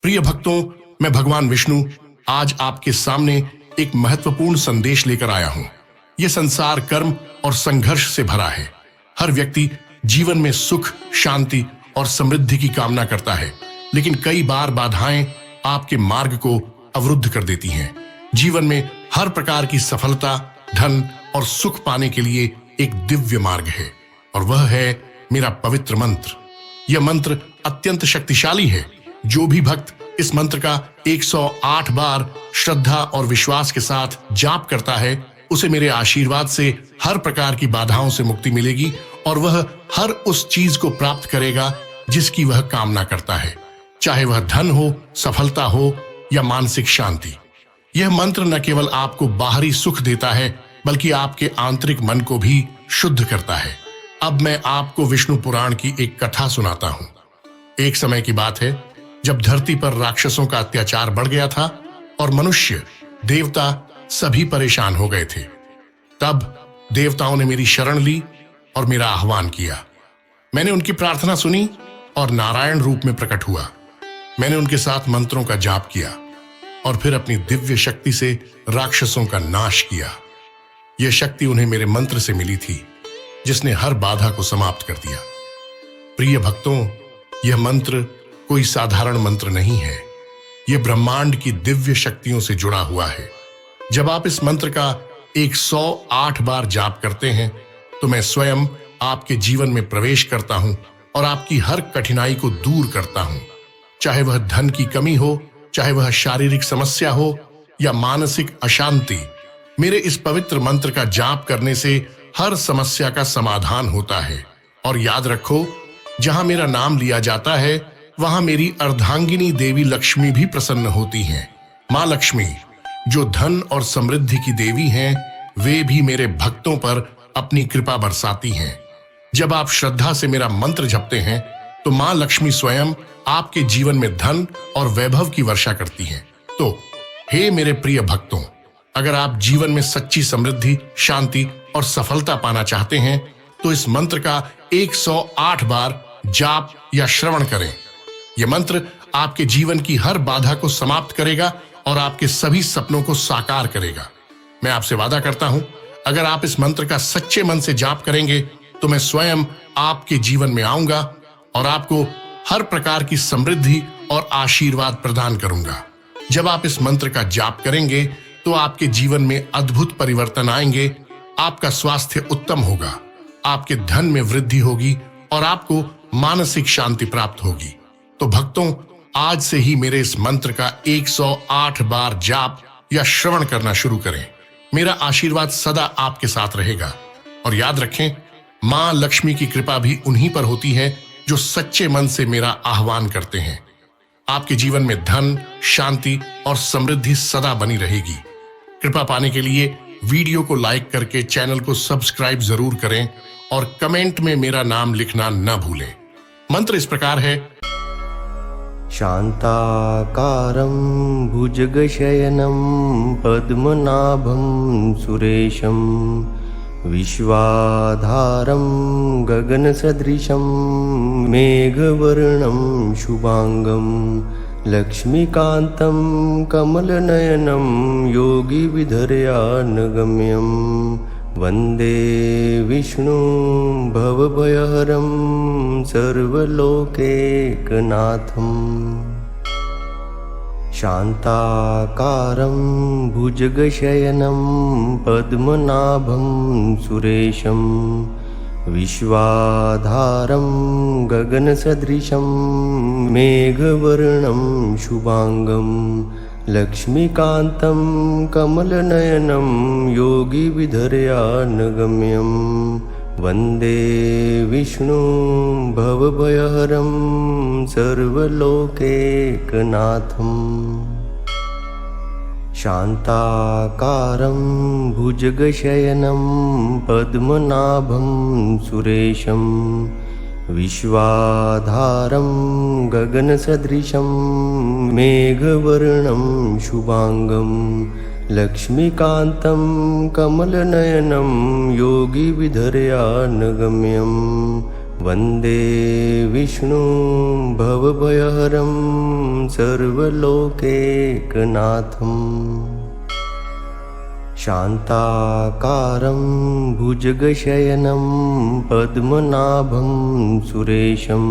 प्रिय भक्तों, मैं भगवान विष्णु आज आपके सामने एक महत्वपूर्ण संदेश लेकर आया हूं। यह संसार कर्म और संघर्ष से भरा है। हर व्यक्ति जीवन में सुख, शांति और समृद्धि की कामना करता है, लेकिन कई बार बाधाएं आपके मार्ग को अवरुद्ध कर देती हैं। जीवन में हर प्रकार की सफलता, धन और सुख पाने के लिए एक दिव्य मार्ग है, और वह है मेरा पवित्र मंत्र। यह मंत्र अत्यंत शक्तिशाली है। जो भी भक्त इस मंत्र का 108 बार श्रद्धा और विश्वास के साथ जाप करता है, उसे मेरे आशीर्वाद से हर प्रकार की बाधाओं से मुक्ति मिलेगी और वह हर उस चीज को प्राप्त करेगा जिसकी वह कामना करता है, चाहे वह धन हो, सफलता हो या मानसिक शांति। यह मंत्र न केवल आपको बाहरी सुख देता है, बल्कि आपके आंतरिक मन को भी शुद्ध करता है। अब मैं आपको विष्णु पुराण की एक कथा सुनाता हूं। एक समय की बात है जब धरती पर राक्षसों का अत्याचार बढ़ गया था और मनुष्य, देवता सभी परेशान हो गए थे। तब देवताओं ने मेरी शरण ली और मेरा आह्वान किया। मैंने उनकी प्रार्थना सुनी और नारायण रूप में प्रकट हुआ। मैंने उनके साथ मंत्रों का जाप किया और फिर अपनी दिव्य शक्ति से राक्षसों का नाश किया। यह शक्ति उन्हें मेरे मंत्र से मिली थी, जिसने हर बाधा को समाप्त कर दिया। प्रिय भक्तों, यह मंत्र कोई साधारण मंत्र नहीं है। यह ब्रह्मांड की दिव्य शक्तियों से जुड़ा हुआ है। जब आप इस मंत्र का 108 बार जाप करते हैं, तो मैं स्वयं आपके जीवन में प्रवेश करता हूं और आपकी हर कठिनाई को दूर करता हूं। चाहे वह धन की कमी हो, चाहे वह शारीरिक समस्या हो या मानसिक अशांति, मेरे इस पवित्र मंत्र का जाप करने से हर समस्या का समाधान होता है। और याद रखो, जहां मेरा नाम लिया जाता है, वहां मेरी अर्धांगिनी देवी लक्ष्मी भी प्रसन्न होती हैं। मां लक्ष्मी, जो धन और समृद्धि की देवी हैं, वे भी मेरे भक्तों पर अपनी कृपा बरसाती हैं। जब आप श्रद्धा से मेरा मंत्र जपते हैं, तो मां लक्ष्मी स्वयं आपके जीवन में धन और वैभव की वर्षा करती हैं। तो हे मेरे प्रिय भक्तों, अगर आप जीवन में सच्ची समृद्धि, शांति और सफलता पाना चाहते हैं, तो इस मंत्र का 108 बार जाप या श्रवण करें। यह मंत्र आपके जीवन की हर बाधा को समाप्त करेगा और आपके सभी सपनों को साकार करेगा। मैं आपसे वादा करता हूं, अगर आप इस मंत्र का सच्चे मन से जाप करेंगे, तो मैं स्वयं आपके जीवन में आऊंगा और आपको हर प्रकार की समृद्धि और आशीर्वाद प्रदान करूंगा। जब आप इस मंत्र का जाप करेंगे, तो आपके जीवन में अद्भुत परिवर्तन आएंगे। आपका स्वास्थ्य उत्तम होगा, आपके धन में वृद्धि होगी और आपको मानसिक शांति प्राप्त होगी। तो भक्तों, आज से ही मेरे इस मंत्र का 108 बार जाप या श्रवण करना शुरू करें। मेरा आशीर्वाद सदा आपके साथ रहेगा। और याद रखें, मां लक्ष्मी की कृपा भी उन्हीं पर होती है जो सच्चे मन से मेरा आह्वान करते हैं। आपके जीवन में धन, शांति और समृद्धि सदा बनी रहेगी। कृपा पाने के लिए वीडियो को लाइक करके चैनल को सब्सक्राइब जरूर करें और कमेंट में मेरा नाम लिखना न भूलें। मंत्र इस प्रकार है। शान्ताकारं भुजगशयनं पद्मनाभं सुरेशं विश्वाधारं गगनसदृशं मेघवर्णं शुभांगं लक्ष्मीकान्तं कमलनयनं योगिविधर्यानगम्यं वन्दे विष्णु भवभयहरं सर्वलोकैकनाथम्। शान्ताकारं भुजगशयनं पद्मनाभं सुरेशं विश्वाधारं गगनसदृशं मेघवर्णं शुभांगं लक्ष्मीकान्तं कमलनयनं योगिविधर्यानगम्यं वन्दे विष्णु भवभयहरं सर्वलोकैकनाथम्। शान्ताकारं भुजगशयनं पद्मनाभं सुरेशं विश्वाधारं गगनसदृशं मेघवर्णं शुभांगं लक्ष्मीकान्तं कमलनयनं योगिविधर्यानगम्यं वन्दे विष्णुं भवभयहरं सर्वलोकैकनाथम् शान्ताकारं भुजगशयनं पद्मनाभं सुरेशं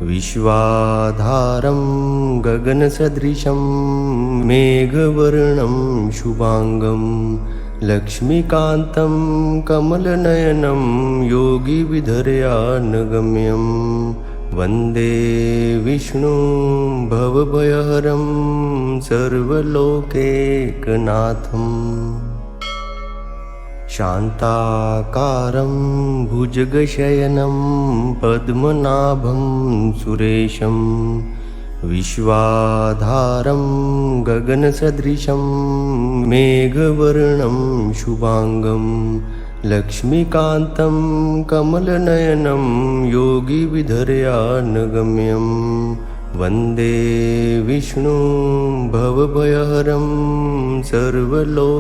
विश्वाधारं गगनसदृशं मेघवर्णं शुभांगं लक्ष्मीकान्तं कमलनयनं योगिविधर्यानगम्यं वन्दे विष्णुं भवभयहरं सर्वलोकैकनाथम् शान्ताकारं भुजगशयनं पद्मनाभं सुरेशं विश्वाधारं गगनसदृशं मेघवर्णं शुभांगं लक्ष्मीकान्तं कमलनयनं योगिविधर्यानगम्यं वन्दे विष्णुं भवभयहरं सर्वलोकैकनाथम्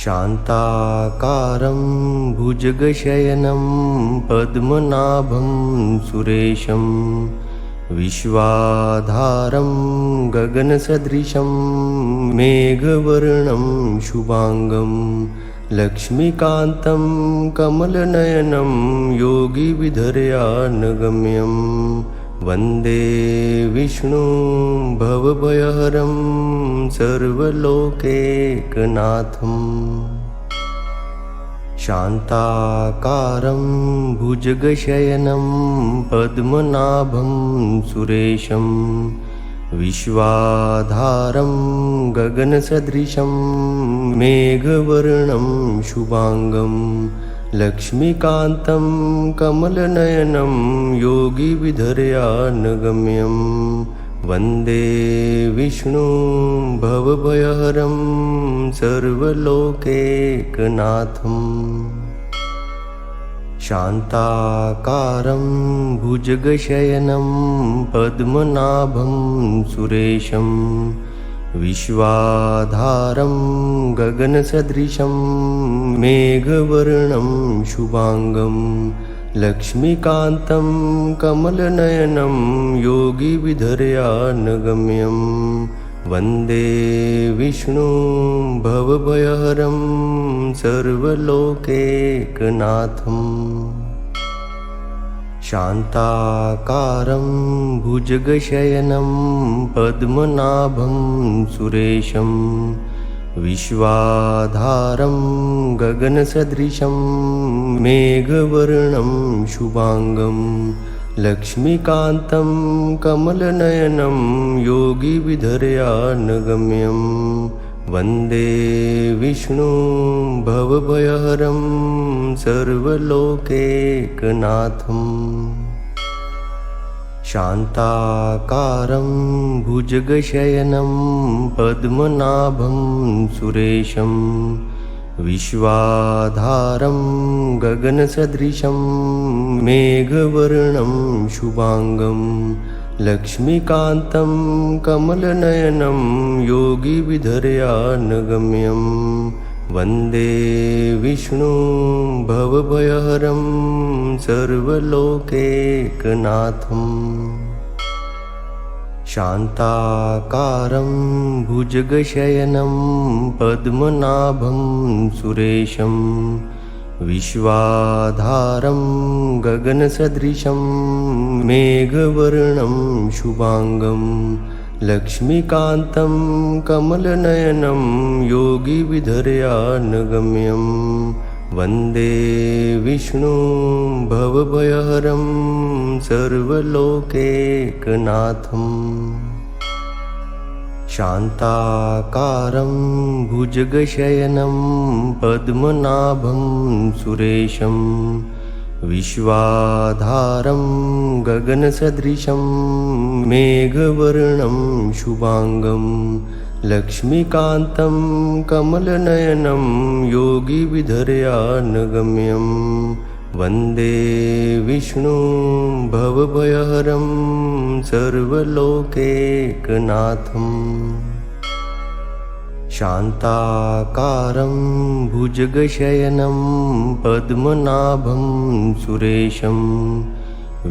शान्ताकारं भुजगशयनं पद्मनाभं सुरेशं विश्वाधारं गगनसदृशं मेघवर्णं शुभांगं लक्ष्मीकान्तं कमलनयनं योगिविधर्यानगम्यं वन्दे विष्णुं भवभयहरं सर्वलोकैकनाथम् शान्ताकारं भुजगशयनं पद्मनाभं सुरेशं विश्वाधारं गगनसदृशं मेघवर्णं शुभांगं लक्ष्मीकान्तं कमलनयनं योगिविधर्यानगम्यं वन्दे विष्णुं भवभयहरं सर्वलोकैकनाथम् शान्ताकारं भुजगशयनं पद्मनाभं सुरेशं विश्वाधारं गगनसदृशं मेघवर्णं शुभांगं लक्ष्मीकान्तं कमलनयनं योगिविधर्यानगम्यं वन्दे विष्णुं भवभयहरं सर्वलोकैकनाथम् शान्ताकारं भुजगशयनं पद्मनाभं सुरेशं विश्वाधारं गगनसदृशं मेघवर्णं शुभांगं लक्ष्मीकान्तं कमलनयनं योगिविधर्यानगम्यं वन्दे विष्णुं भवभयहरं सर्वलोकैकनाथम् शान्ताकारं भुजगशयनं पद्मनाभं सुरेशं विश्वाधारं गगनसदृशं मेघवर्णं शुभांगं लक्ष्मीकान्तं कमलनयनं योगिविधर्यानगम्यं वन्दे विष्णुं भवभयहरं सर्वलोकैकनाथम् शान्ताकारं भुजगशयनं पद्मनाभं सुरेशं विश्वाधारं गगनसदृशं मेघवर्णं शुभांगं लक्ष्मीकान्तं कमलनयनं योगिविधर्यानगम्यं वन्दे विष्णुं भवभयहरं सर्वलोकैकनाथम् शान्ताकारं भुजगशयनं पद्मनाभं सुरेशं विश्वाधारं गगनसदृशं मेघवर्णं शुभांगं लक्ष्मीकान्तं कमलनयनं योगिविधर्यानगम्यं वन्दे विष्णुं भवभयहरं सर्वलोकैकनाथम् शान्ताकारं भुजगशयनं पद्मनाभं सुरेशं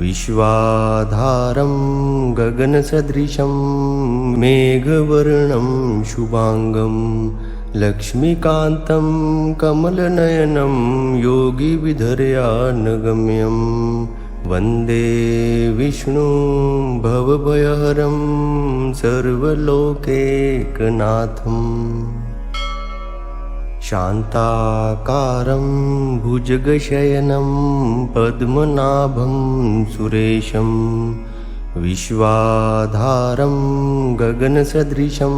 विश्वाधारं गगनसदृशं मेघवर्णं शुभांगं लक्ष्मीकान्तं कमलनयनं योगिविधर्यानगम्यं वन्दे विष्णुं भवभयहरं सर्वलोकैकनाथम् शान्ताकारं भुजगशयनं पद्मनाभं सुरेशं विश्वाधारं गगनसदृशं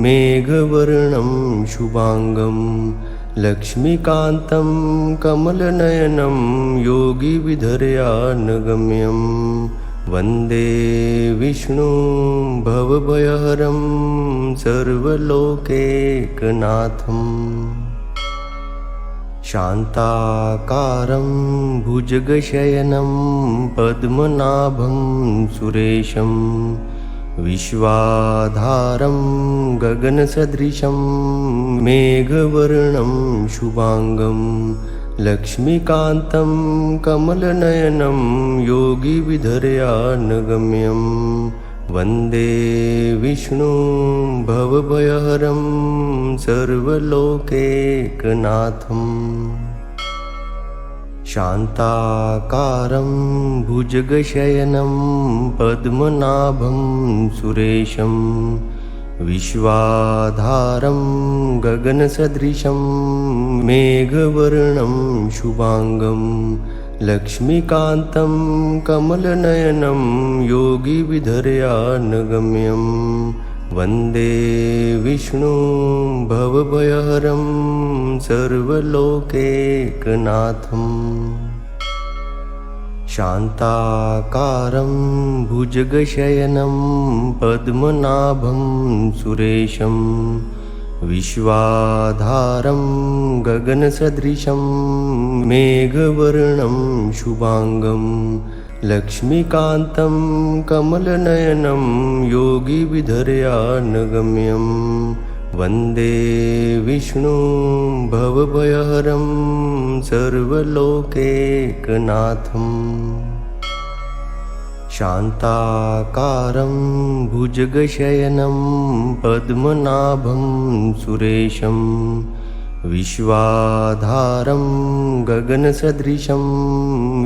मेघवर्णं शुभांगं लक्ष्मीकान्तं कमलनयनं योगिविधर्यानगम्यं वन्दे विष्णुं भवभयहरं सर्वलोकैकनाथम् शान्ताकारं भुजगशयनं पद्मनाभं सुरेशं विश्वाधारं गगनसदृशं मेघवर्णं शुभांगं लक्ष्मीकान्तं कमलनयनं योगिविधर्यानगम्यं वन्दे विष्णुं भवभयहरं सर्वलोकैकनाथम् शान्ताकारं भुजगशयनं पद्मनाभं सुरेशं विश्वाधारं गगनसदृशं मेघवर्णं शुभांगं लक्ष्मीकान्तं कमलनयनं योगिविधर्यानगम्यं वन्दे विष्णुं भवभयहरं सर्वलोकैकनाथम् शान्ताकारं भुजगशयनं पद्मनाभं सुरेशं विश्वाधारं गगनसदृशं मेघवर्णं शुभांगं लक्ष्मीकान्तं कमलनयनं योगिविधर्यानगम्यं वन्दे विष्णुं भवभयहरं सर्वलोकैकनाथम् शान्ताकारं भुजगशयनं पद्मनाभं सुरेशं विश्वाधारं गगनसदृशं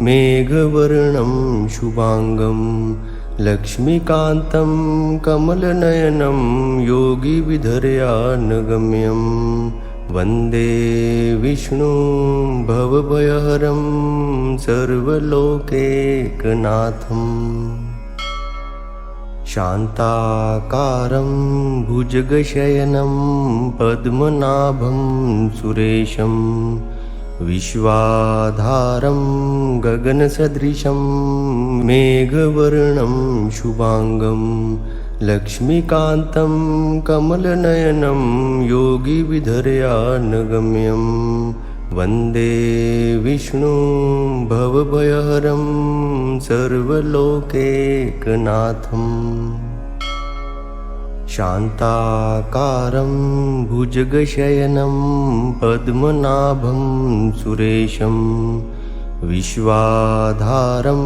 मेघवर्णं शुभांगं लक्ष्मीकान्तं कमलनयनं योगिविधर्यानगम्यं वन्दे विष्णुं भवभयहरं सर्वलोकैकनाथम् शान्ताकारं भुजगशयनं पद्मनाभं सुरेशं विश्वाधारं गगनसदृशं मेघवर्णं शुभांगं लक्ष्मीकान्तं कमलनयनं योगिविधर्यानगम्यं वन्दे विष्णुं भवभयहरं सर्वलोकैकनाथम् शान्ताकारं भुजगशयनं पद्मनाभं सुरेशं विश्वाधारं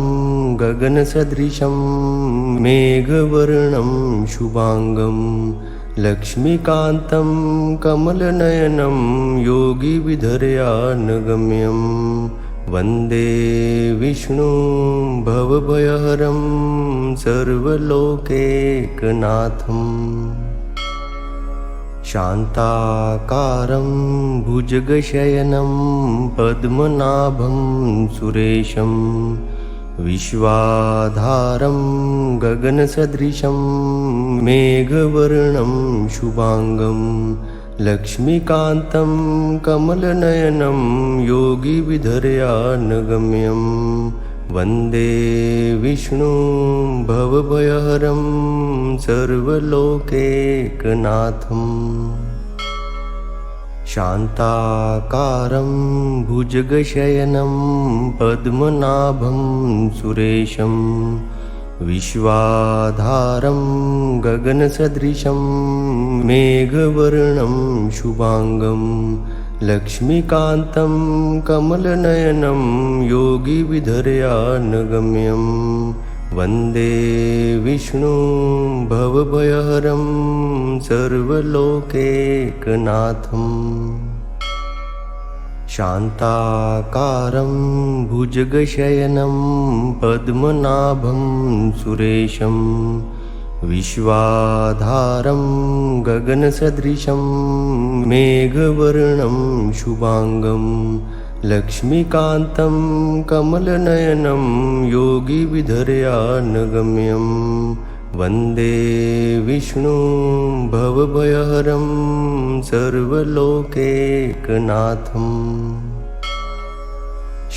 गगनसदृशं मेघवर्णं शुभांगं लक्ष्मीकान्तं कमलनयनं योगिविधर्यानगम्यं वन्दे विष्णुं भवभयहरं सर्वलोकैकनाथम् शान्ताकारं भुजगशयनं पद्मनाभं सुरेशं विश्वाधारं गगनसदृशं मेघवर्णं शुभांगं लक्ष्मीकान्तं कमलनयनं योगिविधर्यानगम्यं वन्दे विष्णुं भवभयहरं सर्वलोकैकनाथम् शान्ताकारं भुजगशयनं पद्मनाभं सुरेशं विश्वाधारं गगनसदृशं मेघवर्णं शुभांगं लक्ष्मीकान्तं कमलनयनं योगिविधर्यानगम्यं वन्दे विष्णुं भवभयहरं सर्वलोकैकनाथम् शान्ताकारं भुजगशयनं पद्मनाभं सुरेशं विश्वाधारं गगनसदृशं मेघवर्णं शुभांगं लक्ष्मीकान्तं कमलनयनं योगिविधर्यानगम्यं वन्दे विष्णुं भवभयहरं सर्वलोकैकनाथम्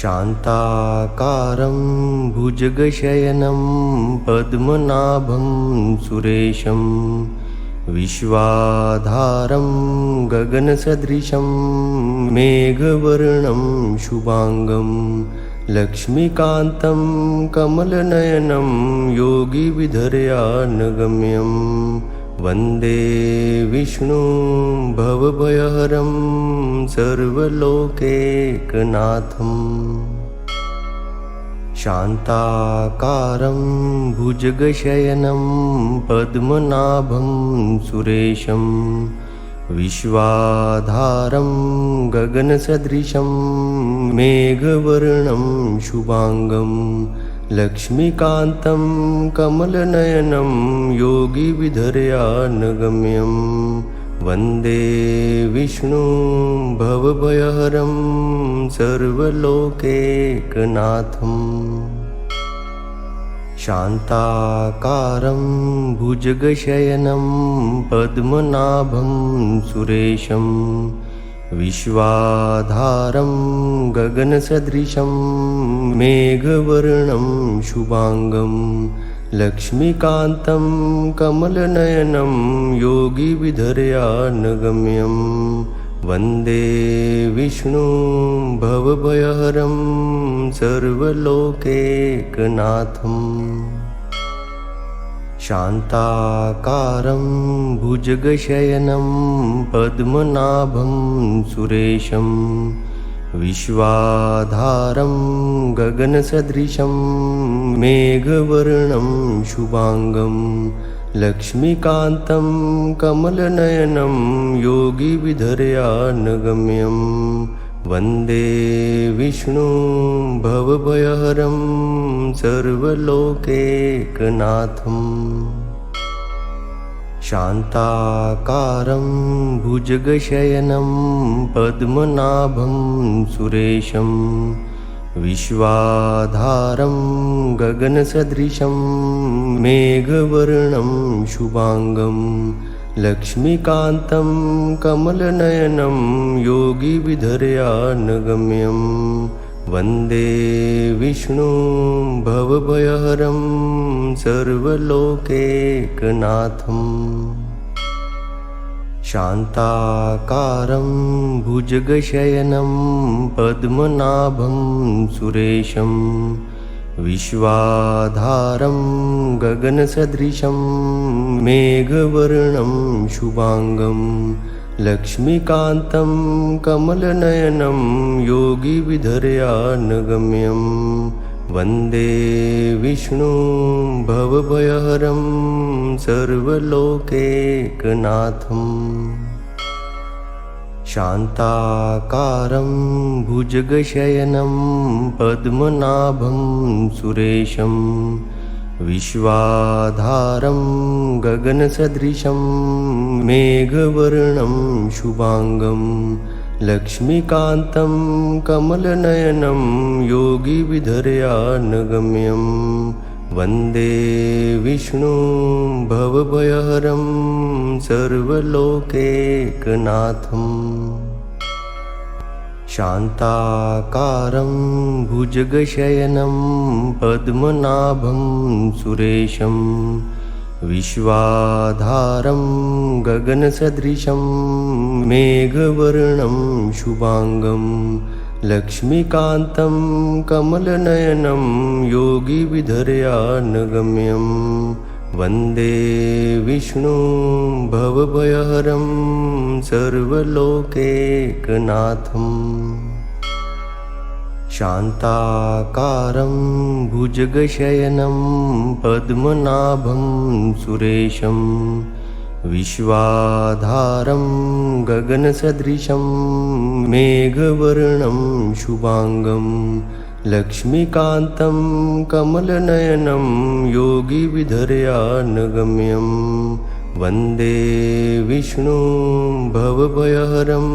शान्ताकारं भुजगशयनं पद्मनाभं सुरेशं विश्वाधारं गगनसदृशं मेघवर्णं शुभांगं लक्ष्मीकान्तं कमलनयनं योगिविधर्यानगम्यं वन्दे विष्णुं भवभयहरं सर्वलोकैकनाथम् शान्ताकारं भुजगशयनं पद्मनाभं सुरेशं विश्वाधारं गगनसदृशं मेघवर्णं शुभांगं लक्ष्मीकान्तं कमलनयनं योगिविधर्यानगम्यं वन्दे विष्णुं भवभयहरं सर्वलोकैकनाथम् शान्ताकारं भुजगशयनं पद्मनाभं सुरेशं विश्वाधारं गगनसदृशं मेघवर्णं शुभांगं लक्ष्मीकान्तं कमलनयनं योगिविधर्यानगम्यं वन्दे विष्णुं भवभयहरं सर्वलोकैकनाथम् शान्ताकारं भुजगशयनं पद्मनाभं सुरेशं विश्वाधारं गगनसदृशं मेघवर्णं शुभांगं लक्ष्मीकान्तं कमलनयनं योगिविधर्यानगम्यं वन्दे विष्णुं भवभयहरं सर्वलोकैकनाथम् शान्ताकारं भुजगशयनं पद्मनाभं सुरेशं विश्वाधारं गगनसदृशं मेघवर्णं शुभांगं लक्ष्मीकान्तं कमलनयनं योगिविधर्यानगम्यं वन्दे विष्णुं भवभयहरं सर्वलोकैकनाथम् शान्ताकारं भुजगशयनं पद्मनाभं सुरेशं विश्वाधारं गगनसदृशं मेघवर्णं शुभांगं लक्ष्मीकान्तं कमलनयनं योगिविधर्यानगम्यं वन्दे विष्णुं भवभयहरं सर्वलोकैकनाथम् शान्ताकारं भुजगशयनं पद्मनाभं सुरेशं विश्वाधारं गगनसदृशं मेघवर्णं शुभांगं लक्ष्मीकान्तं कमलनयनं योगिविधर्यानगम्यं वन्दे विष्णुं भवभयहरं सर्वलोकैकनाथम् शान्ताकारं भुजगशयनं पद्मनाभं सुरेशं विश्वाधारं गगनसदृशं मेघवर्णं शुभांगं लक्ष्मीकान्तं कमलनयनं योगिविधर्यानगम्यं वन्दे विष्णुं भवभयहरं सर्वलोकैकनाथम् शान्ताकारं भुजगशयनं पद्मनाभं सुरेशं विश्वाधारं गगनसदृशं मेघवर्णं शुभांगं लक्ष्मीकान्तं कमलनयनं योगिविधर्यानगम्यं वन्दे विष्णुं भवभयहरं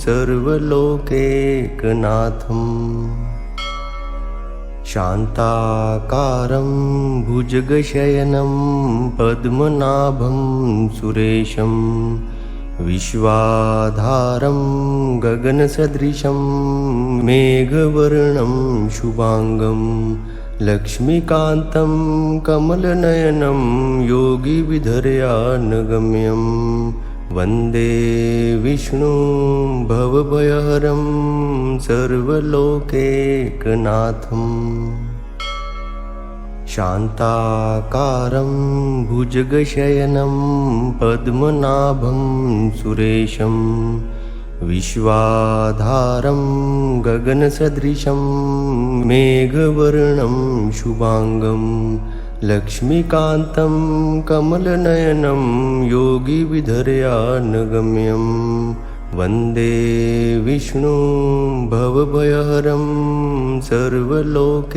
सर्वलोकैकनाथम् शान्ताकारं भुजगशयनं पद्मनाभं सुरेशं विश्वाधारं गगनसदृशं मेघवर्णं शुभांगं लक्ष्मीकान्तं कमलनयनं योगिविधर्यानगम्यं वन्दे विष्णुं भवभयहरं सर्वलोकैकनाथम् शान्ताकारं भुजगशयनं पद्मनाभं सुरेशं विश्वाधारं गगनसदृशं मेघवर्णं शुभांगं लक्ष्मीकान्तं कमलनयनं योगिविधर्यानगम्यं वन्दे विष्णुं भवभयहरं सर्वलोकैकनाथम्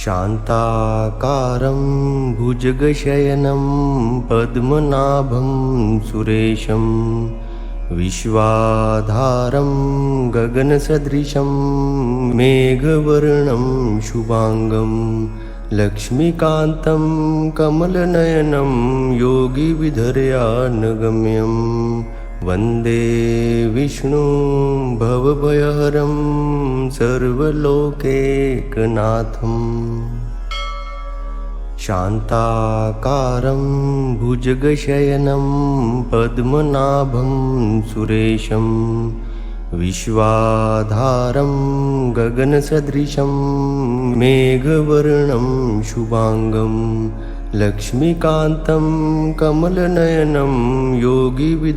शान्ताकारं भुजगशयनं पद्मनाभं सुरेशं विश्वाधारं गगनसदृशं मेघवर्णं शुभांगं लक्ष्मीकान्तं कमलनयनं योगिविधर्यानगम्यं वन्दे विष्णुं भवभयहरं सर्वलोकैकनाथम् शान्ताकारं भुजगशयनं पद्मनाभं सुरेशं विश्वाधारं गगनसदृशं मेघवर्णं शुभांगं लक्ष्मीकान्तं कमलनयनं योगिविधर्यानगम्यं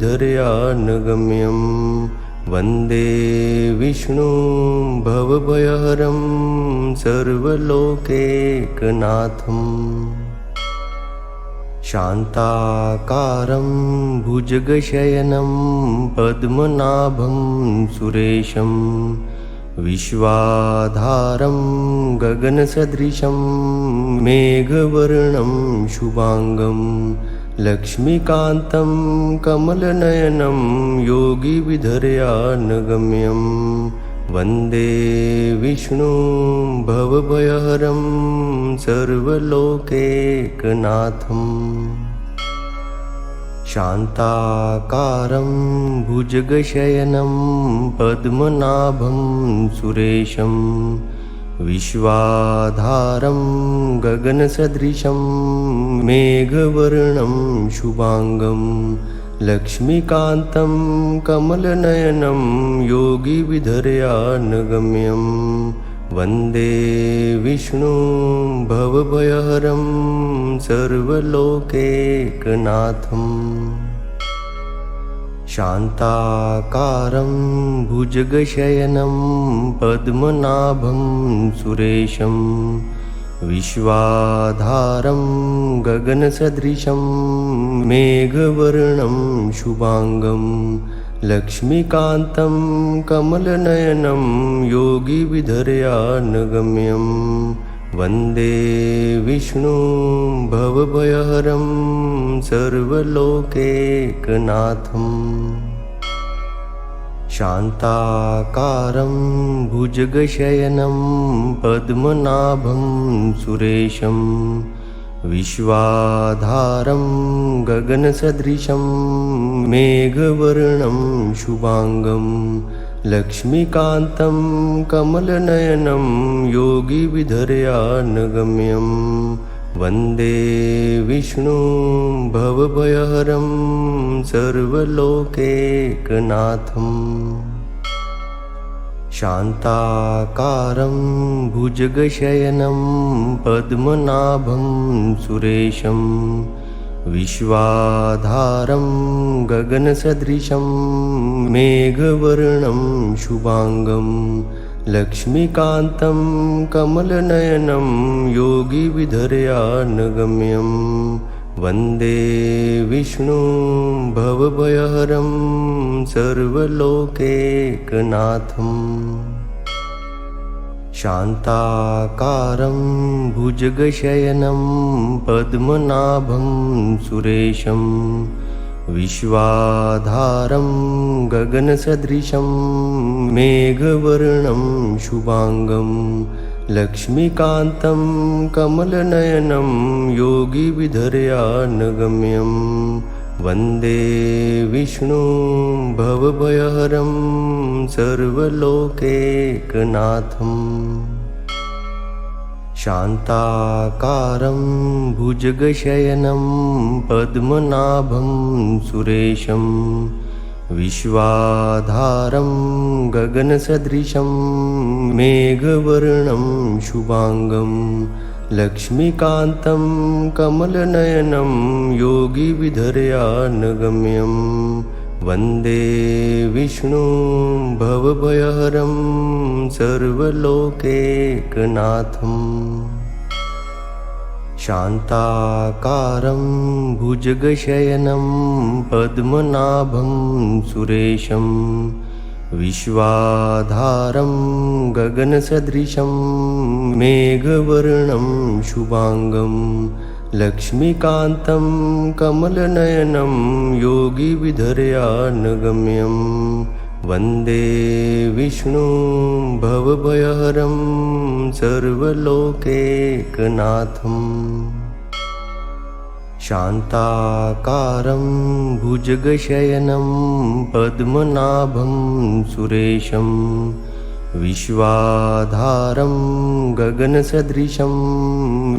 वन्दे विष्णुं भवभयहरं सर्वलोकैकनाथम् शान्ताकारं भुजगशयनं पद्मनाभं सुरेशं विश्वाधारं गगनसदृशं मेघवर्णं शुभांगं लक्ष्मीकान्तं कमलनयनं योगिविधर्यानगम्यं वन्दे विष्णुं भवभयहरं सर्वलोकैकनाथम् शान्ताकारं भुजगशयनं पद्मनाभं सुरेशं विश्वाधारं गगनसदृशं मेघवर्णं शुभांगं लक्ष्मीकान्तं कमलनयनं योगिविधर्यानगम्यं वन्दे विष्णुं भवभयहरं सर्वलोकैकनाथम् शान्ताकारं भुजगशयनं पद्मनाभं सुरेशं विश्वाधारं गगनसदृशं मेघवर्णं शुभांगं लक्ष्मीकान्तं कमलनयनं योगिविधर्यानगम्यं वन्दे विष्णुं भवभयहरं सर्वलोकैकनाथम् शान्ताकारं भुजगशयनं पद्मनाभं सुरेशं विश्वाधारं गगनसदृशं मेघवर्णं शुभांगं लक्ष्मीकान्तं कमलनयनं योगिविधर्यानगम्यं वन्दे विष्णुं भवभयहरं सर्वलोकैकनाथम् शान्ताकारं भुजगशयनं पद्मनाभं सुरेशं विश्वाधारं गगनसदृशं मेघवर्णं शुभांगं लक्ष्मीकान्तं कमलनयनं योगिविधर्यानगम्यं वन्दे विष्णुं भवभयहरं सर्वलोकैकनाथम् शान्ताकारं भुजगशयनं पद्मनाभं सुरेशं विश्वाधारं गगनसदृशं मेघवर्णं शुभांगं लक्ष्मीकान्तं कमलनयनं योगिविधर्यानगम्यं वन्दे विष्णुं भवभयहरं सर्वलोकैकनाथम् शान्ताकारं भुजगशयनं पद्मनाभं सुरेशं विश्वाधारं गगनसदृशं मेघवर्णं शुभांगं लक्ष्मीकान्तं कमलनयनं योगिविधर्यानगम्यं वन्दे विष्णुं भवभयहरं सर्वलोकैकनाथम् शान्ताकारं भुजगशयनं पद्मनाभं सुरेशं विश्वाधारं गगनसदृशं मेघवर्णं शुभांगं लक्ष्मीकान्तं कमलनयनं योगिविधर्यानगम्यं वन्दे विष्णुं भवभयहरं सर्वलोकैकनाथम् शान्ताकारं भुजगशयनं पद्मनाभं सुरेशं विश्वाधारं गगनसदृशं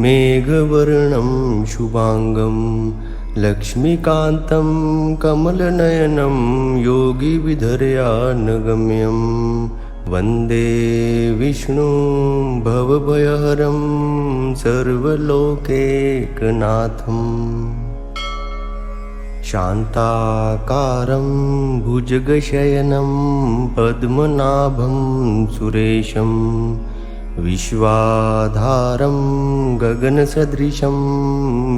मेघवर्णं शुभांगं लक्ष्मीकान्तं कमलनयनं योगिविधर्यानगम्यं वन्दे विष्णुं भवभयहरं सर्वलोकैकनाथम् शान्ताकारं भुजगशयनं पद्मनाभं सुरेशं विश्वाधारं गगनसदृशं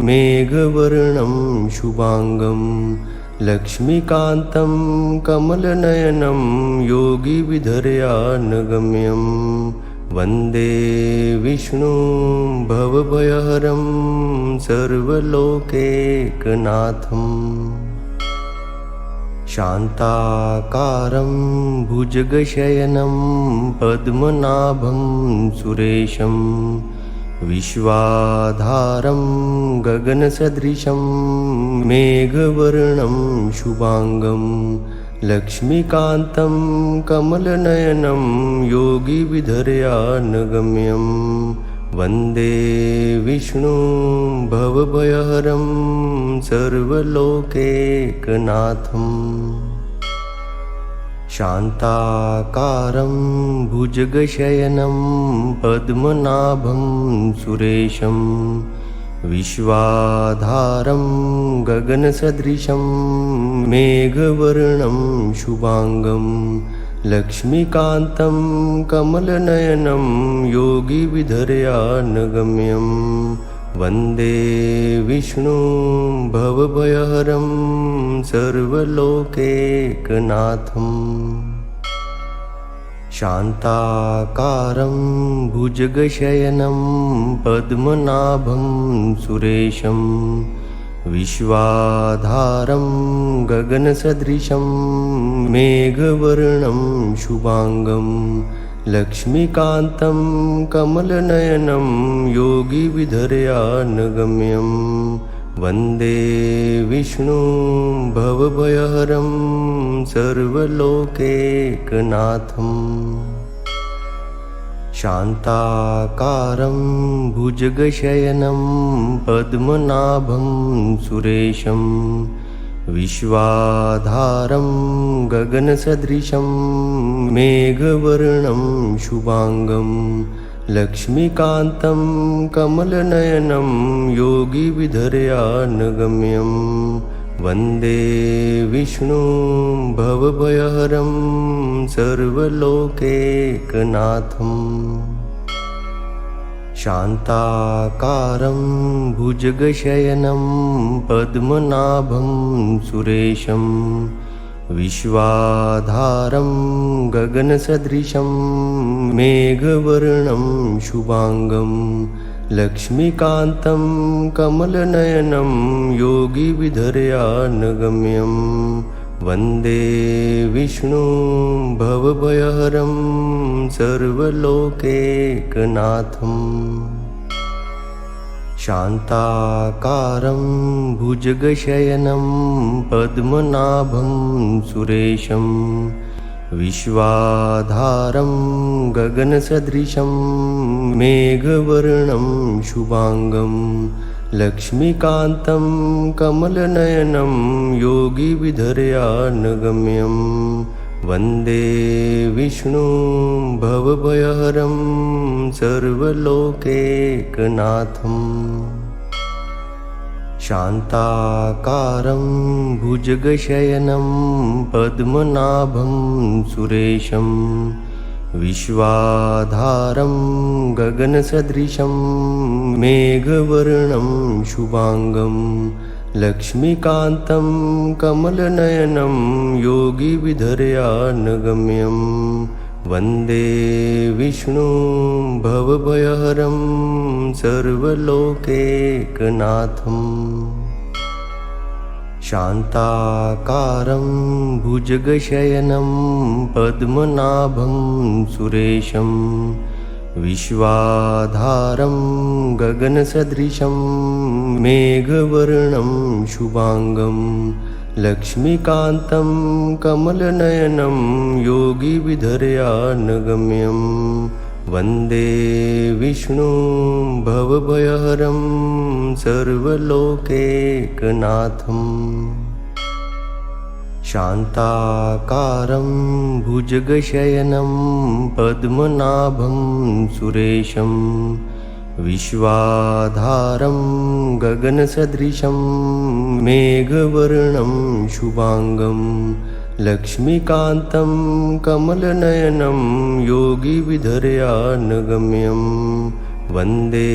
मेघवर्णं शुभांगं लक्ष्मीकान्तं कमलनयनं योगिविधर्यानगम्यं वन्दे विष्णुं भवभयहरं सर्वलोकैकनाथम् शान्ताकारं भुजगशयनं पद्मनाभं सुरेशं विश्वाधारं गगनसदृशं मेघवर्णं शुभांगं लक्ष्मीकान्तं कमलनयनं योगिविधर्यानगम्यं वन्दे विष्णुं भवभयहरं सर्वलोकैकनाथम् शान्ताकारं भुजगशयनं पद्मनाभं सुरेशं विश्वाधारं गगनसदृशं मेघवर्णं शुभांगं लक्ष्मीकान्तं कमलनयनं योगिविधर्यानगम्यं वन्दे विष्णुं भवभयहरं सर्वलोकैकनाथम् शान्ताकारं भुजगशयनं पद्मनाभं सुरेशं विश्वाधारं गगनसदृशं मेघवर्णं शुभांगं लक्ष्मीकान्तं कमलनयनं योगिविधर्यानगम्यं वन्दे विष्णुं भवभयहरं सर्वलोकैकनाथम् शान्ताकारं भुजगशयनं पद्मनाभं सुरेशं विश्वाधारं गगनसदृशं मेघवर्णं शुभांगं लक्ष्मीकान्तं कमलनयनं योगिविधर्यानगम्यं वन्दे विष्णुं भवभयहरं सर्वलोकैकनाथम् शान्ताकारं भुजगशयनं पद्मनाभं सुरेशं विश्वाधारं गगनसदृशं मेघवर्णं शुभांगं लक्ष्मीकान्तं कमलनयनं योगिविधर्यानगम्यं वन्दे विष्णुं भवभयहरं सर्वलोकैकनाथम् शान्ताकारं भुजगशयनं पद्मनाभं सुरेशं विश्वाधारं गगनसदृशं मेघवर्णं शुभांगं लक्ष्मीकान्तं कमलनयनं योगिविधर्यानगम्यं वन्दे विष्णुं भवभयहरं सर्वलोकैकनाथम् शान्ताकारं भुजगशयनं पद्मनाभं सुरेशं विश्वाधारं गगनसदृशं मेघवर्णं शुभांगं लक्ष्मीकान्तं कमलनयनं योगिविधर्यानगम्यं वन्दे विष्णुं भवभयहरं सर्वलोकैकनाथम् शान्ताकारं भुजगशयनं पद्मनाभं सुरेशं विश्वाधारं गगनसदृशं मेघवर्णं शुभांगं लक्ष्मीकान्तं कमलनयनं योगिविधर्यानगम्यं वन्दे विष्णुं भवभयहरं सर्वलोकैकनाथम् शान्ताकारं भुजगशयनं पद्मनाभं सुरेशं विश्वाधारं गगनसदृशं मेघवर्णं शुभांगं लक्ष्मीकान्तं कमलनयनं योगिविधर्यानगम्यं वन्दे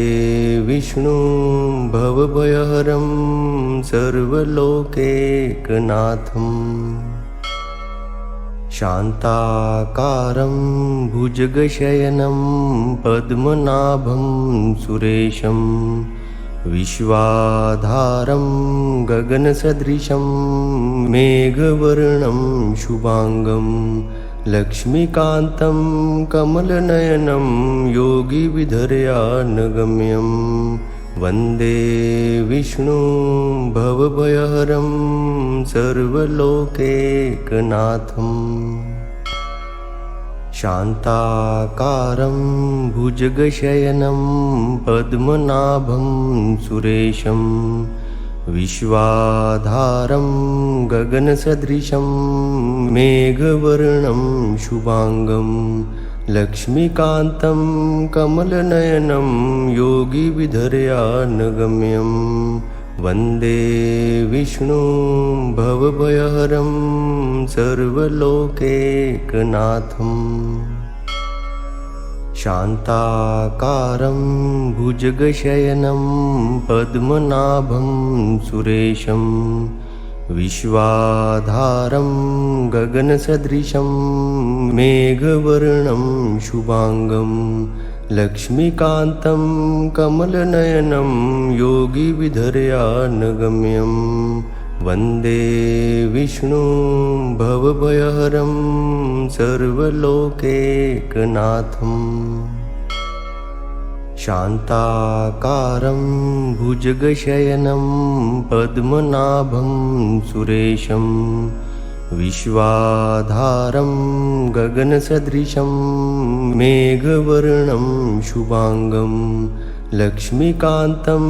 विष्णुं भवभयहरं सर्वलोकैकनाथम् शान्ताकारं भुजगशयनं पद्मनाभं सुरेशं विश्वाधारं गगनसदृशं मेघवर्णं शुभांगं लक्ष्मीकान्तं कमलनयनं योगिविधर्यानगम्यं वन्दे विष्णुं भवभयहरं सर्वलोकैकनाथम् शान्ताकारं भुजगशयनं पद्मनाभं सुरेशं विश्वाधारं गगनसदृशं मेघवर्णं शुभांगं लक्ष्मीकान्तं कमलनयनं योगिविधर्यानगम्यं वन्दे विष्णुं भवभयहरं सर्वलोकैकनाथम् शान्ताकारं भुजगशयनं पद्मनाभं सुरेशं विश्वाधारं गगनसदृशं मेघवर्णं शुभांगं लक्ष्मीकान्तं कमलनयनं योगिविधर्यानगम्यं वन्दे विष्णुं भवभयहरं सर्वलोकैकनाथम् शान्ताकारं भुजगशयनं पद्मनाभं सुरेशं विश्वाधारं गगनसदृशं मेघवर्णं शुभांगं लक्ष्मीकान्तं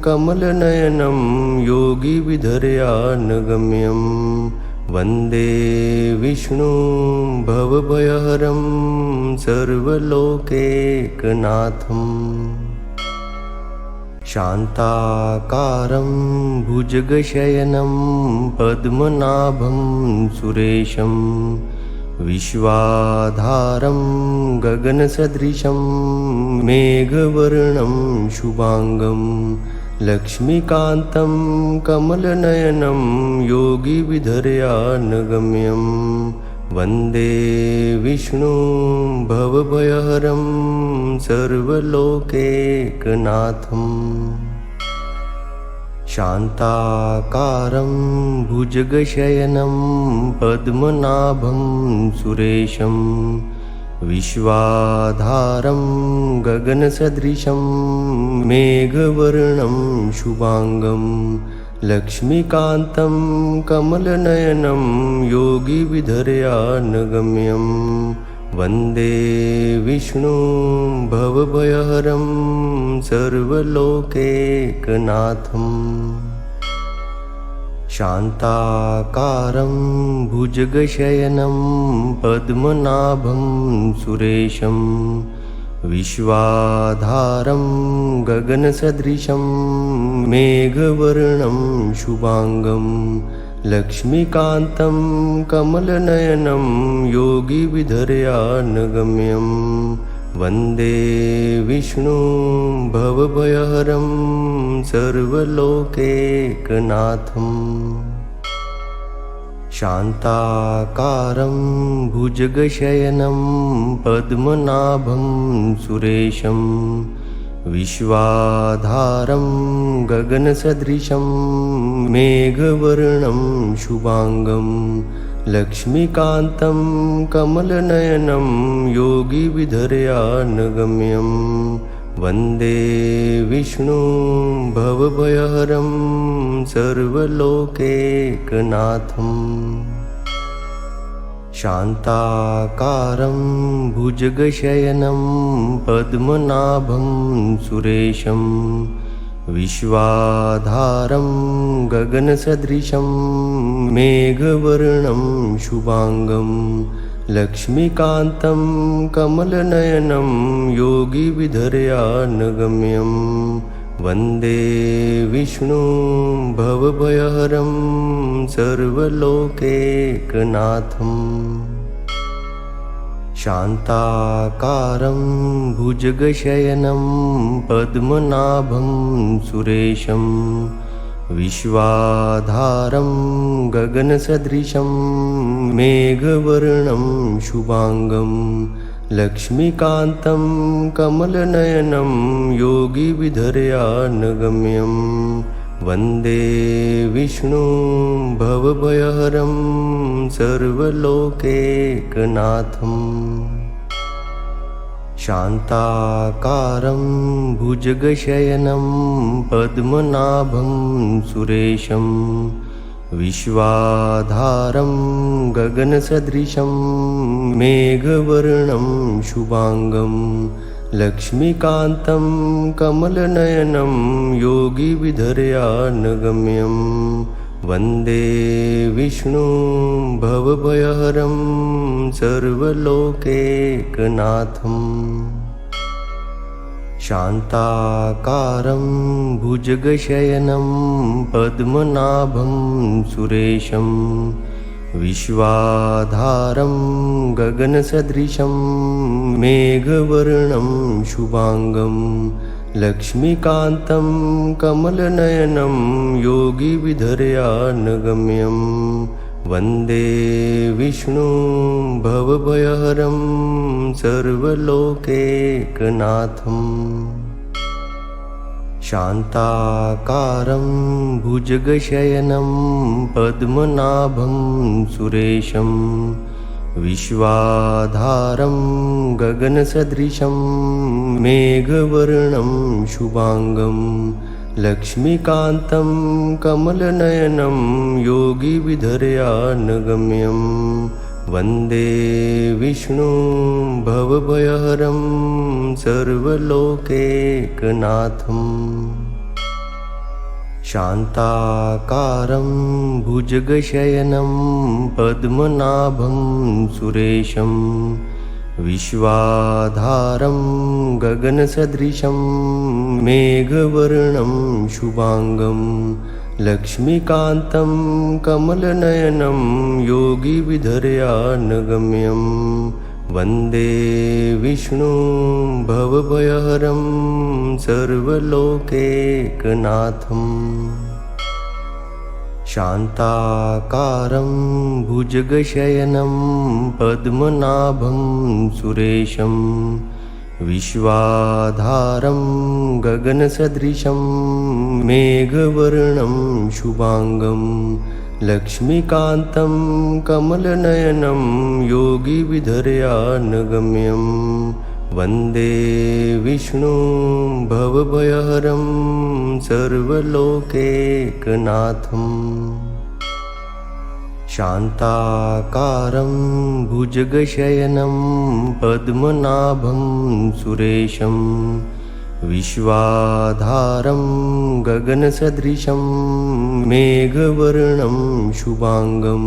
कमलनयनं योगिविधर्यानगम्यं वन्दे विष्णुं भवभयहरं सर्वलोकैकनाथम् शान्ताकारं भुजगशयनं पद्मनाभं सुरेशं विश्वाधारं गगनसदृशं मेघवर्णं शुभांगं लक्ष्मीकान्तं कमलनयनं योगिविधर्यानगम्यं वन्दे विष्णुं भवभयहरं सर्वलोकैकनाथम् शान्ताकारं भुजगशयनं पद्मनाभं सुरेशं विश्वाधारं गगनसदृशं मेघवर्णं शुभांगं लक्ष्मीकान्तं कमलनयनं योगिविधर्यानगम्यं वन्दे विष्णुं भवभयहरं सर्वलोकैकनाथम् शान्ताकारं भुजगशयनं पद्मनाभं सुरेशं विश्वाधारं गगनसदृशं मेघवर्णं शुभांगं लक्ष्मीकान्तं कमलनयनं योगिविधर्यानगम्यं वन्दे विष्णुं भवभयहरं सर्वलोकैकनाथम् शान्ताकारं भुजगशयनं पद्मनाभं सुरेशं विश्वाधारं गगनसदृशं मेघवर्णं शुभांगं लक्ष्मीकान्तं कमलनयनं योगिविधर्यानगम्यं वन्दे विष्णुं भवभयहरं सर्वलोकैकनाथम् शान्ताकारं भुजगशयनं पद्मनाभं सुरेशं विश्वाधारं गगनसदृशं मेघवर्णं शुभांगं लक्ष्मीकान्तं कमलनयनं योगिविधर्यानगम्यं वन्दे विष्णुं भवभयहरं सर्वलोकैकनाथम् शान्ताकारं भुजगशयनं पद्मनाभं सुरेशं विश्वाधारं गगनसदृशं मेघवर्णं शुभांगं लक्ष्मीकान्तं कमलनयनं योगिविधर्यानगम्यं वन्दे विष्णुं भवभयहरं सर्वलोकैकनाथम् शान्ताकारं भुजगशयनं पद्मनाभं सुरेशं विश्वाधारं गगनसदृशं मेघवर्णं शुभांगं लक्ष्मीकान्तं कमलनयनं योगिविधर्यानगम्यं वन्दे विष्णुं भवभयहरं सर्वलोकैकनाथम् शान्ताकारं भुजगशयनं पद्मनाभं सुरेशं विश्वाधारं गगनसदृशं मेघवर्णं शुभांगं लक्ष्मीकान्तं कमलनयनं योगिविधर्यानगम्यं वन्दे विष्णुं भवभयहरं सर्वलोकैकनाथम् शान्ताकारं भुजगशयनं पद्मनाभं सुरेशं विश्वाधारं गगनसदृशं मेघवर्णं शुभांगं लक्ष्मीकान्तं कमलनयनं योगिविधर्यानगम्यं वन्दे विष्णुं भवभयहरं सर्वलोकैकनाथम् शान्ताकारं भुजगशयनं पद्मनाभं सुरेशं विश्वाधारं गगनसदृशं मेघवर्णं शुभांगं लक्ष्मीकान्तं कमलनयनं योगिविधर्यानगम्यं वन्दे विष्णुं भवभयहरं सर्वलोकैकनाथम् शान्ताकारं भुजगशयनं पद्मनाभं सुरेशं विश्वाधारं गगनसदृशं मेघवर्णं शुभांगं लक्ष्मीकान्तं कमलनयनं योगिविधर्यानगम्यं वन्दे विष्णुं भवभयहरं सर्वलोकैकनाथम् शान्ताकारं भुजगशयनं पद्मनाभं सुरेशं विश्वाधारं गगनसदृशं मेघवर्णं शुभांगं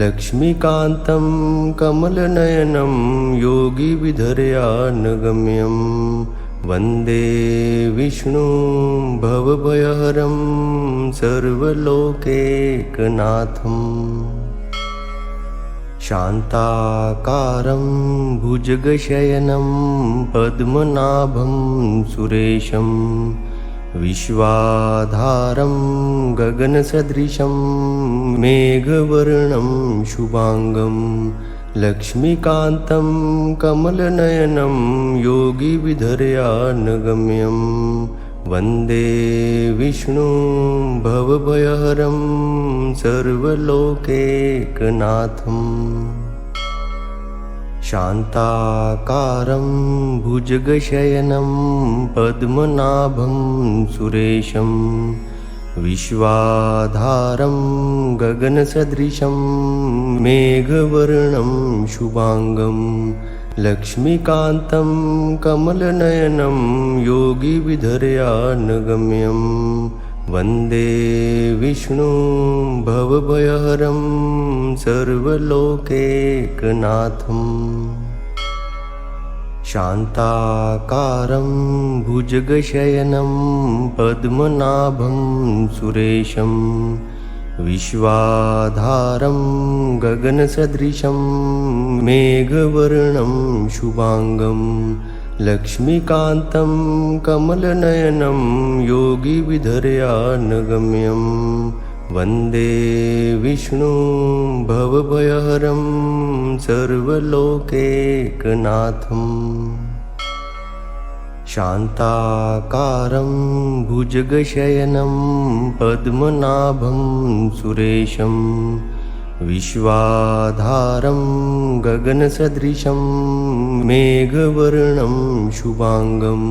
लक्ष्मीकान्तं कमलनयनं योगिविधर्यानगम्यं वन्दे विष्णुं भवभयहरं सर्वलोकैकनाथम् शान्ताकारं भुजगशयनं पद्मनाभं सुरेशं विश्वाधारं गगनसदृशं मेघवर्णं शुभांगं लक्ष्मीकान्तं कमलनयनं योगिविधर्यानगम्यं वन्दे विष्णुं भवभयहरं सर्वलोकैकनाथम् शान्ताकारं भुजगशयनं पद्मनाभं सुरेशं विश्वाधारं गगनसदृशं मेघवर्णं शुभांगं लक्ष्मीकान्तं कमलनयनं योगिविधर्यानगम्यं वन्दे विष्णुं भवभयहरं सर्वलोकैकनाथम् शान्ताकारं भुजगशयनं पद्मनाभं सुरेशं विश्वाधारं गगनसदृशं मेघवर्णं शुभांगं लक्ष्मीकान्तं कमलनयनं योगिविधर्यानगम्यं वन्दे विष्णुं भवभयहरं सर्वलोकैकनाथम् शान्ताकारं भुजगशयनं पद्मनाभं सुरेशं विश्वाधारं गगनसदृशं मेघवर्णं शुभांगं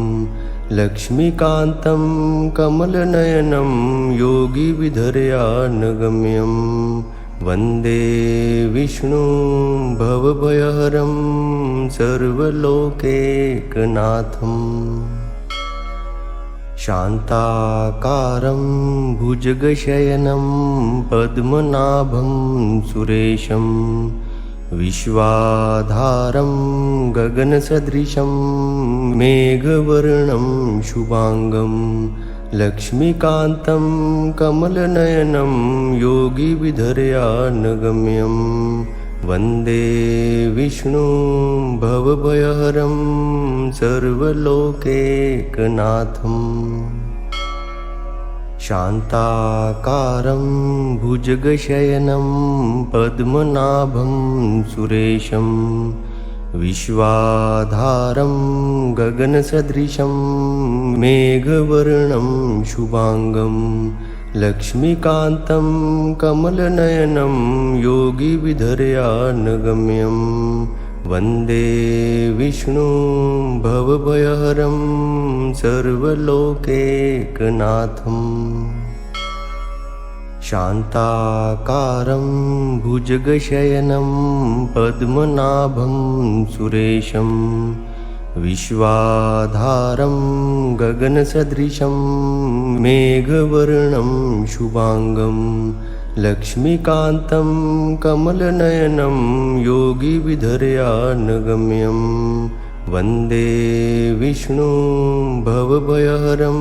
लक्ष्मीकान्तं कमलनयनं योगिविधर्यानगम्यं वन्दे विष्णुं भवभयहरं सर्वलोकैकनाथम् शान्ताकारं भुजगशयनं पद्मनाभं सुरेशं विश्वाधारं गगनसदृशं मेघवर्णं शुभांगं लक्ष्मीकान्तं कमलनयनं योगिविधर्यानगम्यं वन्दे विष्णुं भवभयहरं सर्वलोकैकनाथम् शान्ताकारं भुजगशयनं पद्मनाभं सुरेशं विश्वाधारं गगनसदृशं मेघवर्णं शुभांगं लक्ष्मीकान्तं कमलनयनं योगिविधर्यानगम्यं वन्दे विष्णुं भवभयहरं सर्वलोकैकनाथम् शान्ताकारं भुजगशयनं पद्मनाभं सुरेशं विश्वाधारं गगनसदृशं मेघवर्णं शुभांगं लक्ष्मीकान्तं कमलनयनं योगिविधर्यानगम्यं वन्दे विष्णुं भवभयहरं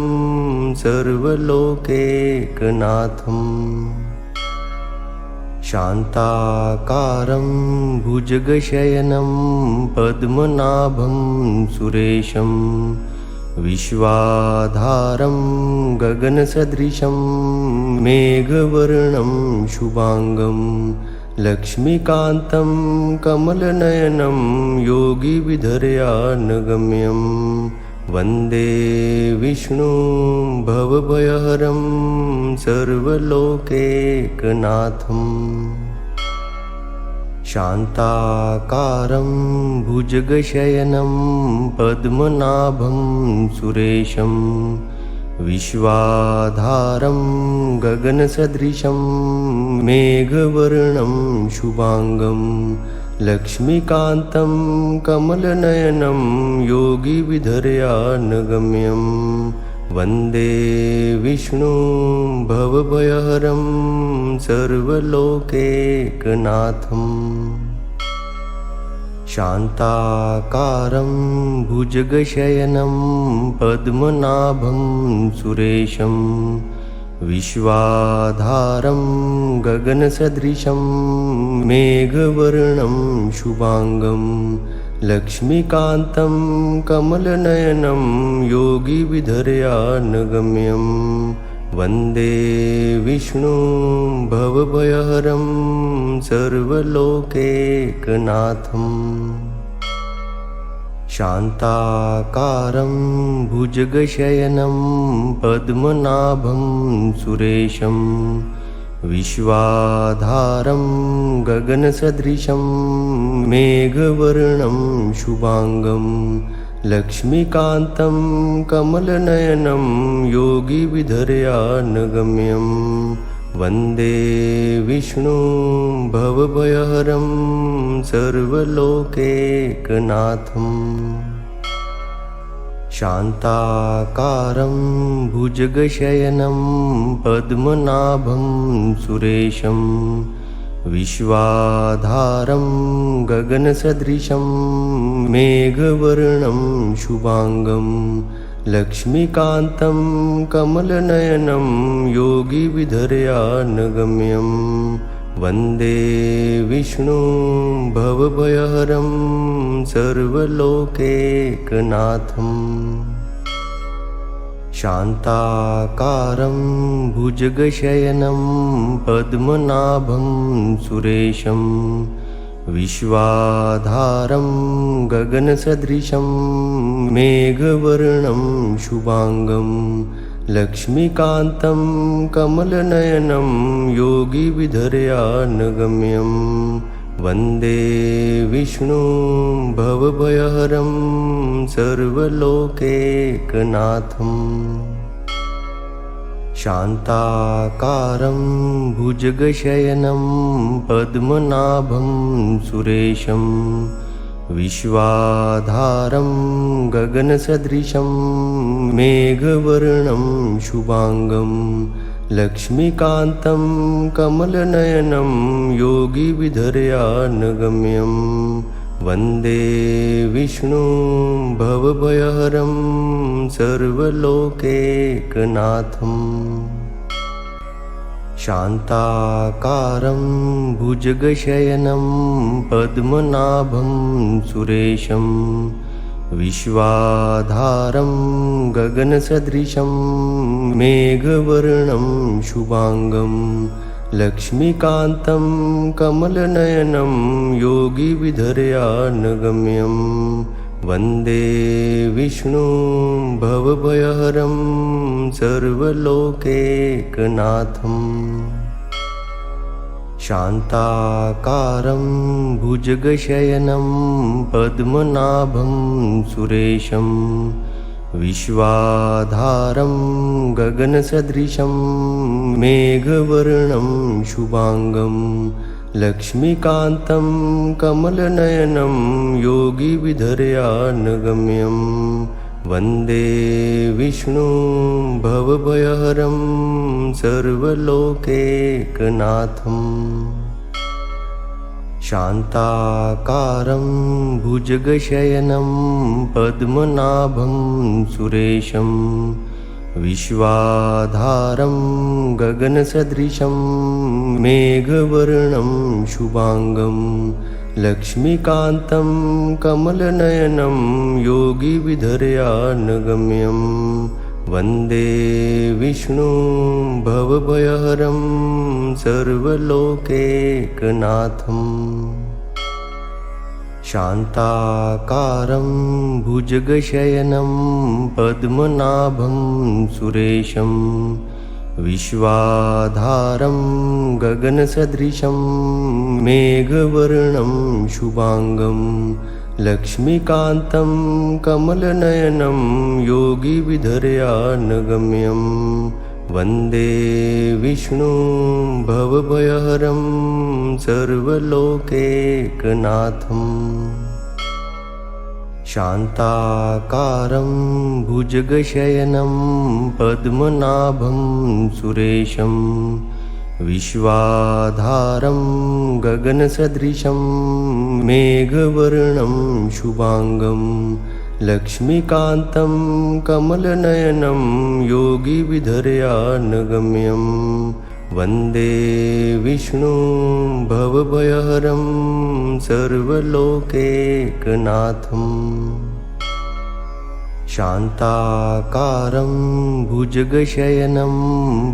सर्वलोकैकनाथम् शान्ताकारं भुजगशयनं पद्मनाभं सुरेशं विश्वाधारं गगनसदृशं मेघवर्णं शुभांगं लक्ष्मीकान्तं कमलनयनं योगिविधर्यानगम्यं वन्दे विष्णुं भवभयहरं सर्वलोकैकनाथम् शान्ताकारं भुजगशयनं पद्मनाभं सुरेशं विश्वाधारं गगनसदृशं मेघवर्णं शुभांगं लक्ष्मीकान्तं कमलनयनं योगिविधर्यानगम्यं वन्दे विष्णुं भवभयहरं सर्वलोकैकनाथम् शान्ताकारं भुजगशयनं पद्मनाभं सुरेशं विश्वाधारं गगनसदृशं मेघवर्णं शुभांगं लक्ष्मीकान्तं कमलनयनं योगिविधर्यानगम्यं वन्दे विष्णुं भवभयहरं सर्वलोकैकनाथम् शान्ताकारं भुजगशयनं पद्मनाभं सुरेशं विश्वाधारं गगनसदृशं मेघवर्णं शुभांगं लक्ष्मीकान्तं कमलनयनं योगिविधर्यानगम्यं वन्दे विष्णुं भवभयहरं सर्वलोकैकनाथम् शान्ताकारं भुजगशयनं पद्मनाभं सुरेशं विश्वाधारं गगनसदृशं मेघवर्णं शुभांगं लक्ष्मीकान्तं कमलनयनं योगिविधर्यानगम्यं वन्दे विष्णुं भवभयहरं सर्वलोकैकनाथम् शान्ताकारं भुजगशयनं पद्मनाभं सुरेशं विश्वाधारं गगनसदृशं मेघवर्णं शुभांगं लक्ष्मीकान्तं कमलनयनं योगिविधर्यानगम्यं वन्दे विष्णुं भवभयहरं सर्वलोकैकनाथम् शान्ताकारं भुजगशयनं पद्मनाभं सुरेशं विश्वाधारं गगनसदृशं मेघवर्णं शुभांगं लक्ष्मीकान्तं कमलनयनं योगिविधर्यानगम्यं वन्दे विष्णुं भवभयहरं सर्वलोकैकनाथम् शान्ताकारं भुजगशयनं पद्मनाभं सुरेशं विश्वाधारं गगनसदृशं मेघवर्णं शुभांगं लक्ष्मीकान्तं कमलनयनं योगिविधर्यानगम्यं वन्दे विष्णुं भवभयहरं सर्वलोकैकनाथम् शान्ताकारं भुजगशयनं पद्मनाभं सुरेशं विश्वाधारं गगनसदृशं मेघवर्णं शुभांगं लक्ष्मीकान्तं कमलनयनं योगिविधर्यानगम्यं वन्दे विष्णुं भवभयहरं सर्वलोकैकनाथम् शान्ताकारं भुजगशयनं पद्मनाभं सुरेशं विश्वाधारं गगनसदृशं मेघवर्णं शुभांगं लक्ष्मीकान्तं कमलनयनं योगिविधर्यानगम्यं वन्दे विष्णुं भवभयहरं सर्वलोकैकनाथम् शान्ताकारं भुजगशयनं पद्मनाभं सुरेशं विश्वाधारं गगनसदृशं मेघवर्णं शुभांगं लक्ष्मीकान्तं कमलनयनं योगिविधर्यानगम्यं वन्दे विष्णुं भवभयहरं सर्वलोकैकनाथम् शान्ताकारं भुजगशयनं पद्मनाभं सुरेशं विश्वाधारं गगनसदृशं मेघवर्णं शुभांगं लक्ष्मीकान्तं कमलनयनं योगिविधर्यानगम्यं वन्दे विष्णुं भवभयहरं सर्वलोकैकनाथम् शान्ताकारं भुजगशयनं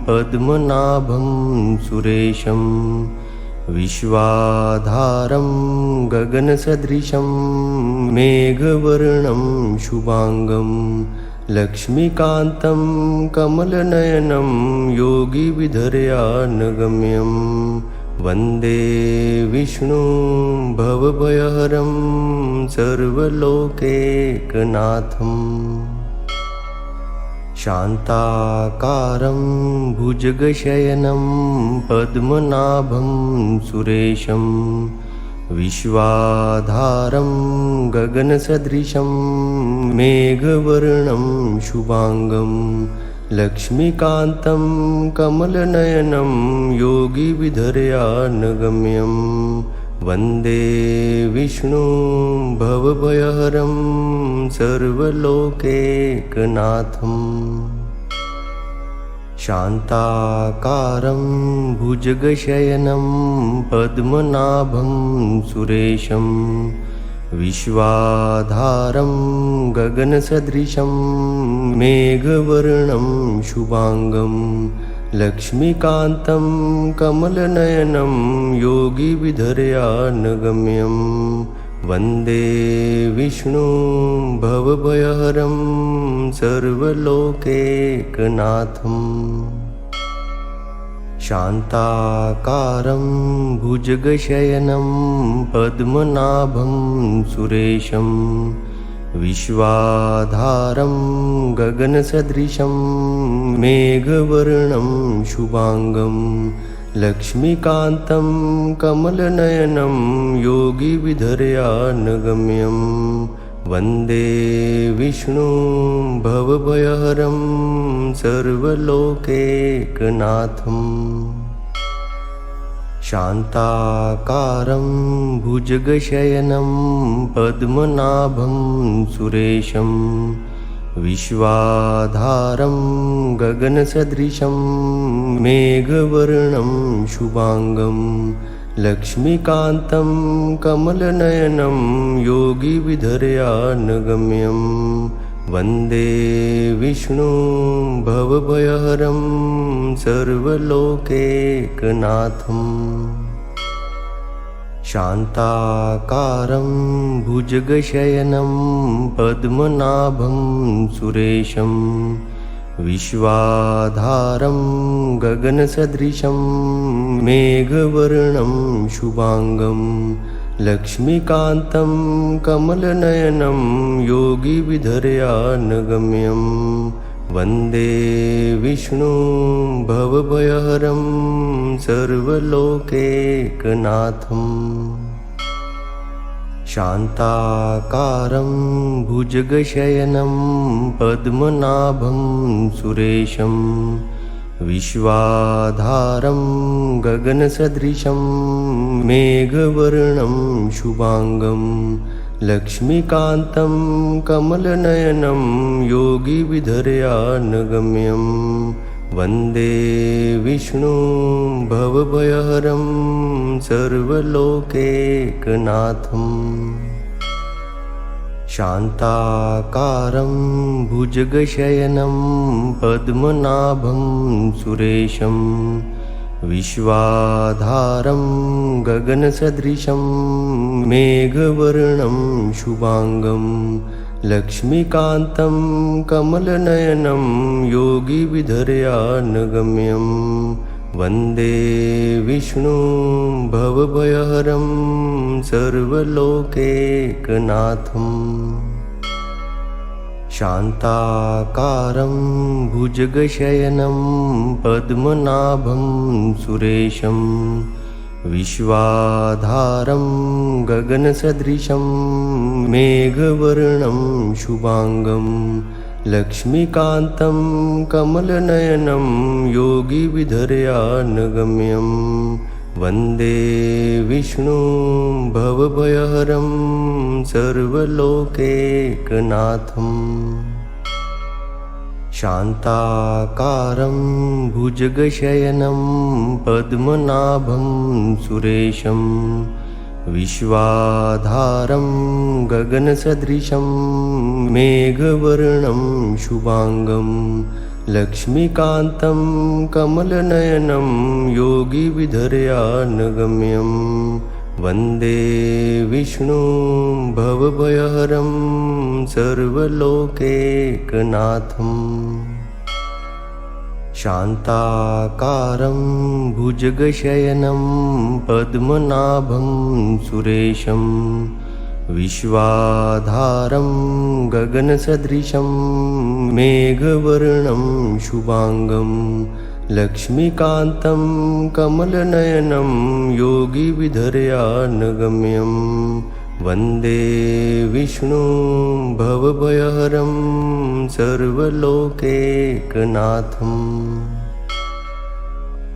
पद्मनाभं सुरेशं विश्वाधारं गगनसदृशं मेघवर्णं शुभांगं लक्ष्मीकान्तं कमलनयनं योगिविधर्यानगम्यं वन्दे विष्णुं भवभयहरं सर्वलोकैकनाथम् शान्ताकारं भुजगशयनं पद्मनाभं सुरेशं विश्वाधारं गगनसदृशं मेघवर्णं शुभांगं लक्ष्मीकान्तं कमलनयनं योगिविधर्यानगम्यं वन्दे विष्णुं भवभयहरं सर्वलोकैकनाथम् शान्ताकारं भुजगशयनं पद्मनाभं सुरेशं विश्वाधारं गगनसदृशं मेघवर्णं शुभांगं लक्ष्मीकान्तं कमलनयनं योगिविधर्यानगम्यं वन्दे विष्णुं भवभयहरं सर्वलोकैकनाथम् शान्ताकारं भुजगशयनं पद्मनाभं सुरेशं विश्वाधारं गगनसदृशं मेघवर्णं शुभांगं लक्ष्मीकान्तं कमलनयनं योगिविधर्यानगम्यं वन्दे विष्णुं भवभयहरं सर्वलोकैकनाथम् शान्ताकारं भुजगशयनं पद्मनाभं सुरेशं विश्वाधारं गगनसदृशं मेघवर्णं शुभांगं लक्ष्मीकान्तं कमलनयनं योगिविधर्यानगम्यं वन्दे विष्णुं भवभयहरं सर्वलोकैकनाथम् शान्ताकारं भुजगशयनं पद्मनाभं सुरेशं विश्वाधारं गगनसदृशं मेघवर्णं शुभांगं लक्ष्मीकान्तं कमलनयनं योगिविधर्यानगम्यं वन्दे विष्णुं भवभयहरं सर्वलोकैकनाथम् शान्ताकारं भुजगशयनं पद्मनाभं सुरेशं विश्वाधारं गगनसदृशं मेघवर्णं शुभांगं लक्ष्मीकान्तं कमलनयनं योगिविधर्यानगम्यं वन्दे विष्णुं भवभयहरं सर्वलोकैकनाथम् शान्ताकारं भुजगशयनं पद्मनाभं सुरेशं विश्वाधारं गगनसदृशं मेघवर्णं शुभांगं लक्ष्मीकान्तं कमलनयनं योगिविधर्यानगम्यं वन्दे विष्णुं भवभयहरं सर्वलोकैकनाथम् शान्ताकारं भुजगशयनं पद्मनाभं सुरेशं विश्वाधारं गगनसदृशं मेघवर्णं शुभांगं लक्ष्मीकान्तं कमलनयनं योगिविधर्यानगम्यं वन्दे विष्णुं भवभयहरं सर्वलोकैकनाथम् शान्ताकारं भुजगशयनं पद्मनाभं सुरेशं विश्वाधारं गगनसदृशं मेघवर्णं शुभांगं लक्ष्मीकान्तं कमलनयनं योगिविधर्यानगम्यं वन्दे विष्णुं भवभयहरं सर्वलोकैकनाथम् शान्ताकारं भुजगशयनं पद्मनाभं सुरेशं विश्वाधारं गगनसदृशं मेघवर्णं शुभांगं लक्ष्मीकान्तं कमलनयनं योगिविधर्यानगम्यं वन्दे विष्णुं भवभयहरं सर्वलोकैकनाथम्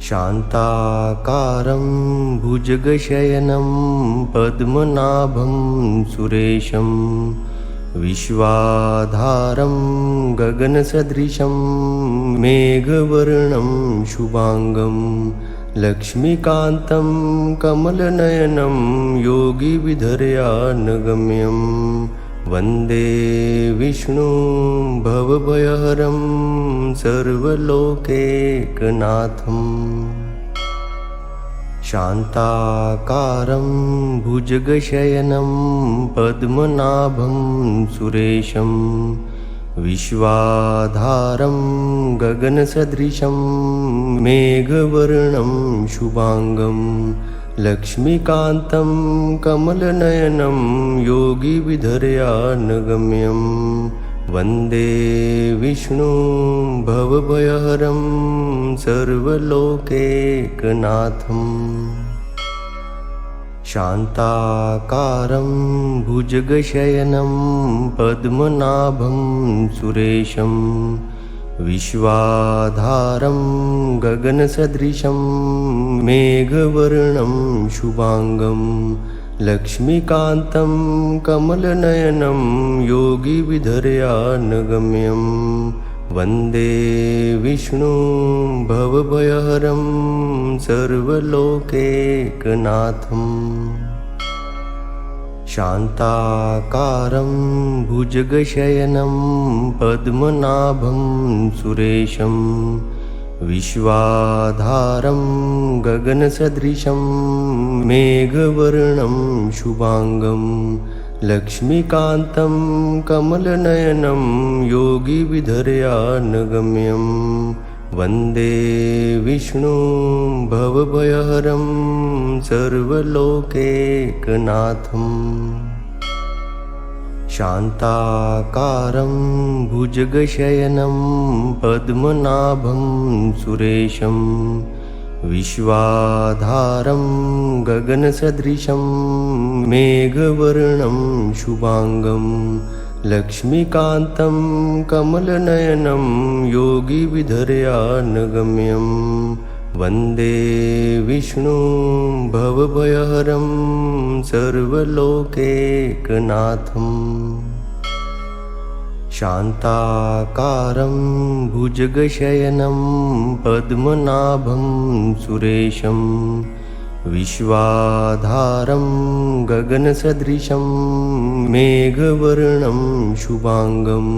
शान्ताकारं भुजगशयनं पद्मनाभं सुरेशं विश्वाधारं गगनसदृशं मेघवर्णं शुभांगं लक्ष्मीकान्तं कमलनयनं योगिविधर्यानगम्यं वन्दे विष्णुं भवभयहरं सर्वलोकैकनाथम् शान्ताकारं भुजगशयनं पद्मनाभं सुरेशं विश्वाधारं गगनसदृशं मेघवर्णं शुभांगं लक्ष्मीकान्तं कमलनयनं योगिविधर्यानगम्यं वन्दे विष्णुं भवभयहरं सर्वलोकैकनाथम् शान्ताकारं भुजगशयनं पद्मनाभं सुरेशं विश्वाधारं गगनसदृशं मेघवर्णं शुभांगं लक्ष्मीकान्तं कमलनयनं योगिविधर्यानगम्यं वन्दे विष्णुं भवभयहरं सर्वलोकैकनाथम् शान्ताकारं भुजगशयनं पद्मनाभं सुरेशं विश्वाधारं गगनसदृशं मेघवर्णं शुभांगं लक्ष्मीकान्तं कमलनयनं योगिविधर्यानगम्यं वन्दे विष्णुं भवभयहरं सर्वलोकैकनाथम् शान्ताकारं भुजगशयनं पद्मनाभं सुरेशं विश्वाधारं गगनसदृशं मेघवर्णं शुभांगं लक्ष्मीकान्तं कमलनयनं योगिविधर्यानगम्यं वन्दे विष्णुं भवभयहरं सर्वलोकैकनाथम् शान्ताकारं भुजगशयनं पद्मनाभं सुरेशं विश्वाधारं गगनसदृशं मेघवर्णं शुभांगं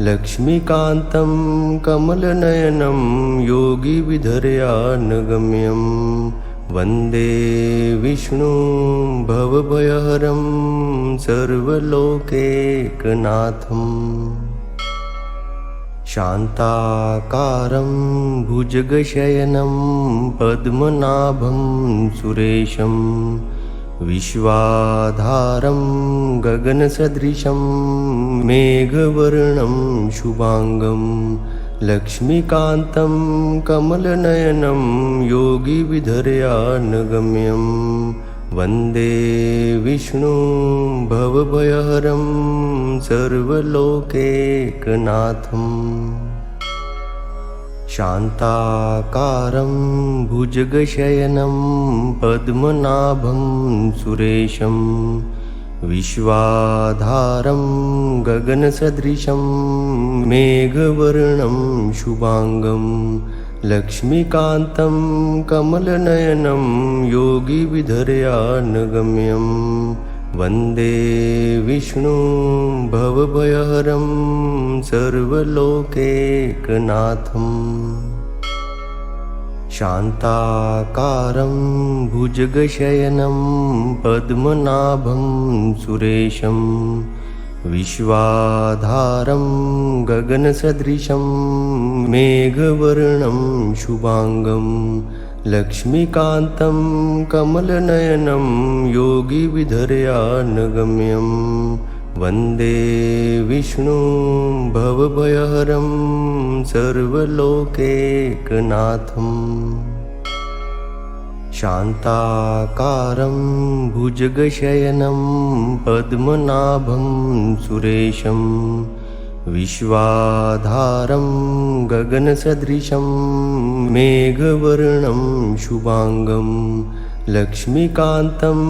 लक्ष्मीकान्तं कमलनयनं योगिविधर्यानगम्यं वन्दे विष्णुं भवभयहरं सर्वलोकैकनाथम् शान्ताकारं भुजगशयनं पद्मनाभं सुरेशं विश्वाधारं गगनसदृशं मेघवर्णं शुभांगं लक्ष्मीकान्तं कमलनयनं योगिविधर्यानगम्यं वन्दे विष्णुं भवभयहरं सर्वलोकैकनाथम् शान्ताकारं भुजगशयनं पद्मनाभं सुरेशं विश्वाधारं गगनसदृशं मेघवर्णं शुभांगं लक्ष्मीकान्तं कमलनयनं योगिविधर्यानगम्यं वन्दे विष्णुं भवभयहरं सर्वलोकैकनाथम् शान्ताकारं भुजगशयनं पद्मनाभं सुरेशं विश्वाधारं गगनसदृशं मेघवर्णं शुभांगं लक्ष्मीकान्तं कमलनयनं योगिविधर्यानगम्यं वन्दे विष्णुं भवभयहरं सर्वलोकैकनाथम् शान्ताकारं भुजगशयनं पद्मनाभं सुरेशं विश्वाधारं गगनसदृशं मेघवर्णं शुभांगं लक्ष्मीकान्तं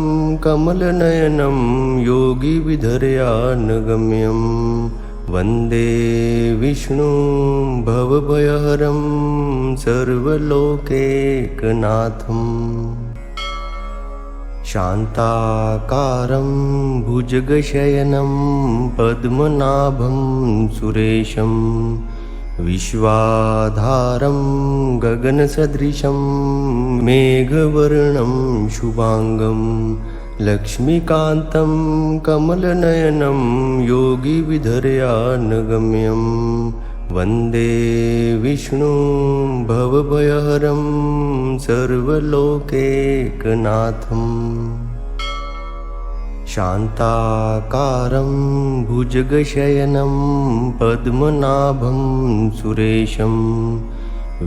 कमलनयनं योगिविधर्यानगम्यं वन्दे विष्णुं भवभयहरं सर्वलोकैकनाथम् शान्ताकारं भुजगशयनं पद्मनाभं सुरेशं विश्वाधारं गगनसदृशं मेघवर्णं शुभांगं लक्ष्मीकान्तं कमलनयनं योगिविधर्यानगम्यं वन्दे विष्णुं भवभयहरं सर्वलोकैकनाथम् शान्ताकारं भुजगशयनं पद्मनाभं सुरेशं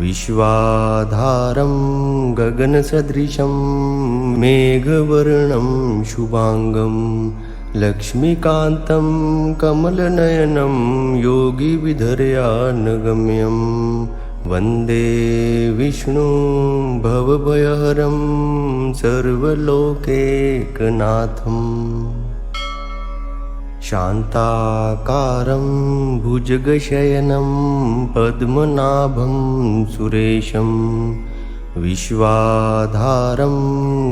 विश्वाधारं गगनसदृशं मेघवर्णं शुभांगं लक्ष्मीकान्तं कमलनयनं योगिविधर्यानगम्यं वन्दे विष्णुं भवभयहरं सर्वलोकैकनाथम् शान्ताकारं भुजगशयनं पद्मनाभं सुरेशं विश्वाधारं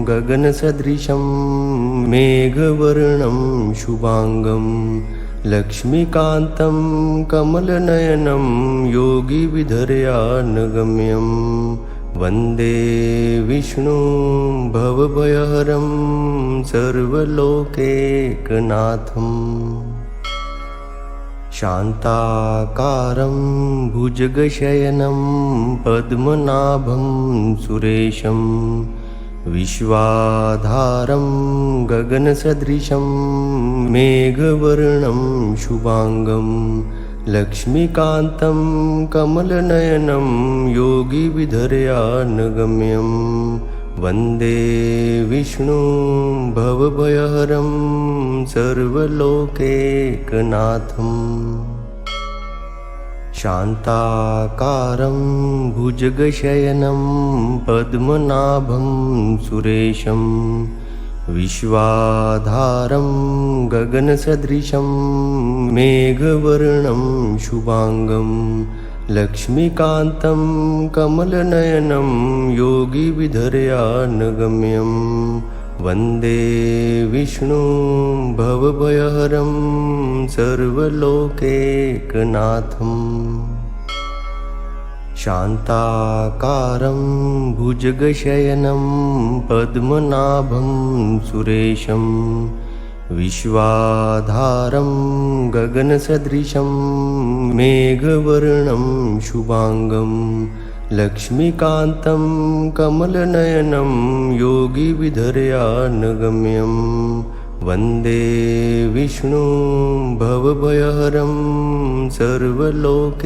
गगनसदृशं मेघवर्णं शुभांगं लक्ष्मीकान्तं कमलनयनं योगिविधर्यानगम्यं वन्दे विष्णुं भवभयहरं सर्वलोकैकनाथम् शान्ताकारं भुजगशयनं पद्मनाभं सुरेशं विश्वाधारं गगनसदृशं मेघवर्णं शुभांगं लक्ष्मीकान्तं कमलनयनं योगिविधर्यानगम्यं वन्दे विष्णुं भवभयहरं सर्वलोकैकनाथम् शान्ताकारं भुजगशयनं पद्मनाभं सुरेशं विश्वाधारं गगनसदृशं मेघवर्णं शुभांगं लक्ष्मीकान्तं कमलनयनं योगिविधर्यानगम्यं वन्दे विष्णुं भवभयहरं सर्वलोकैकनाथम् शान्ताकारं भुजगशयनं पद्मनाभं सुरेशं विश्वाधारं गगनसदृशं मेघवर्णं शुभांगं लक्ष्मीकान्तं कमलनयनं योगिविधर्यानगम्यं वन्दे विष्णुं भवभयहरं सर्वलोकैकनाथम्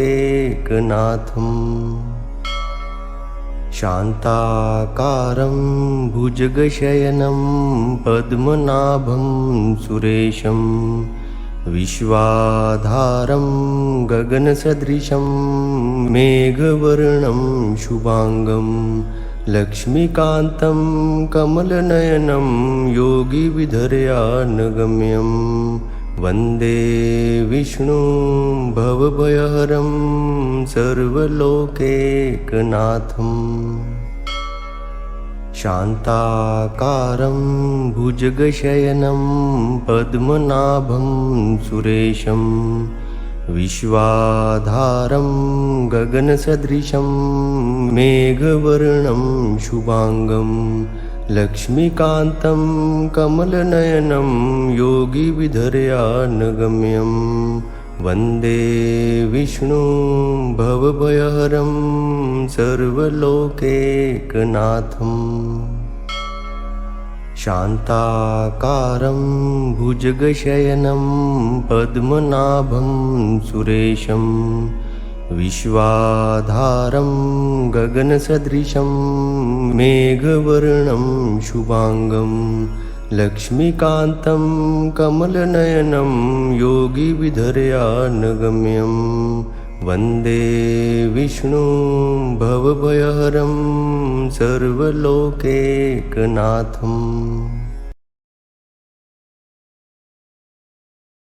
शान्ताकारं भुजगशयनं पद्मनाभं सुरेशं विश्वाधारं गगनसदृशं मेघवर्णं शुभांगं लक्ष्मीकान्तं कमलनयनं योगिविधर्यानगम्यं वन्दे विष्णुं भवभयहरं सर्वलोकैकनाथम् शान्ताकारं भुजगशयनं पद्मनाभं सुरेशं विश्वाधारं गगनसदृशं मेघवर्णं शुभांगं लक्ष्मीकान्तं कमलनयनं योगिविधर्यानगम्यं वन्दे विष्णुं भवभयहरं सर्वलोकैकनाथम् शान्ताकारं भुजगशयनं पद्मनाभं सुरेशं विश्वाधारं गगनसदृशं मेघवर्णं शुभांगं लक्ष्मीकान्तं कमलनयनं योगिविधर्यानगम्यं वन्दे विष्णुं भवभयहरं सर्वलोकैकनाथम्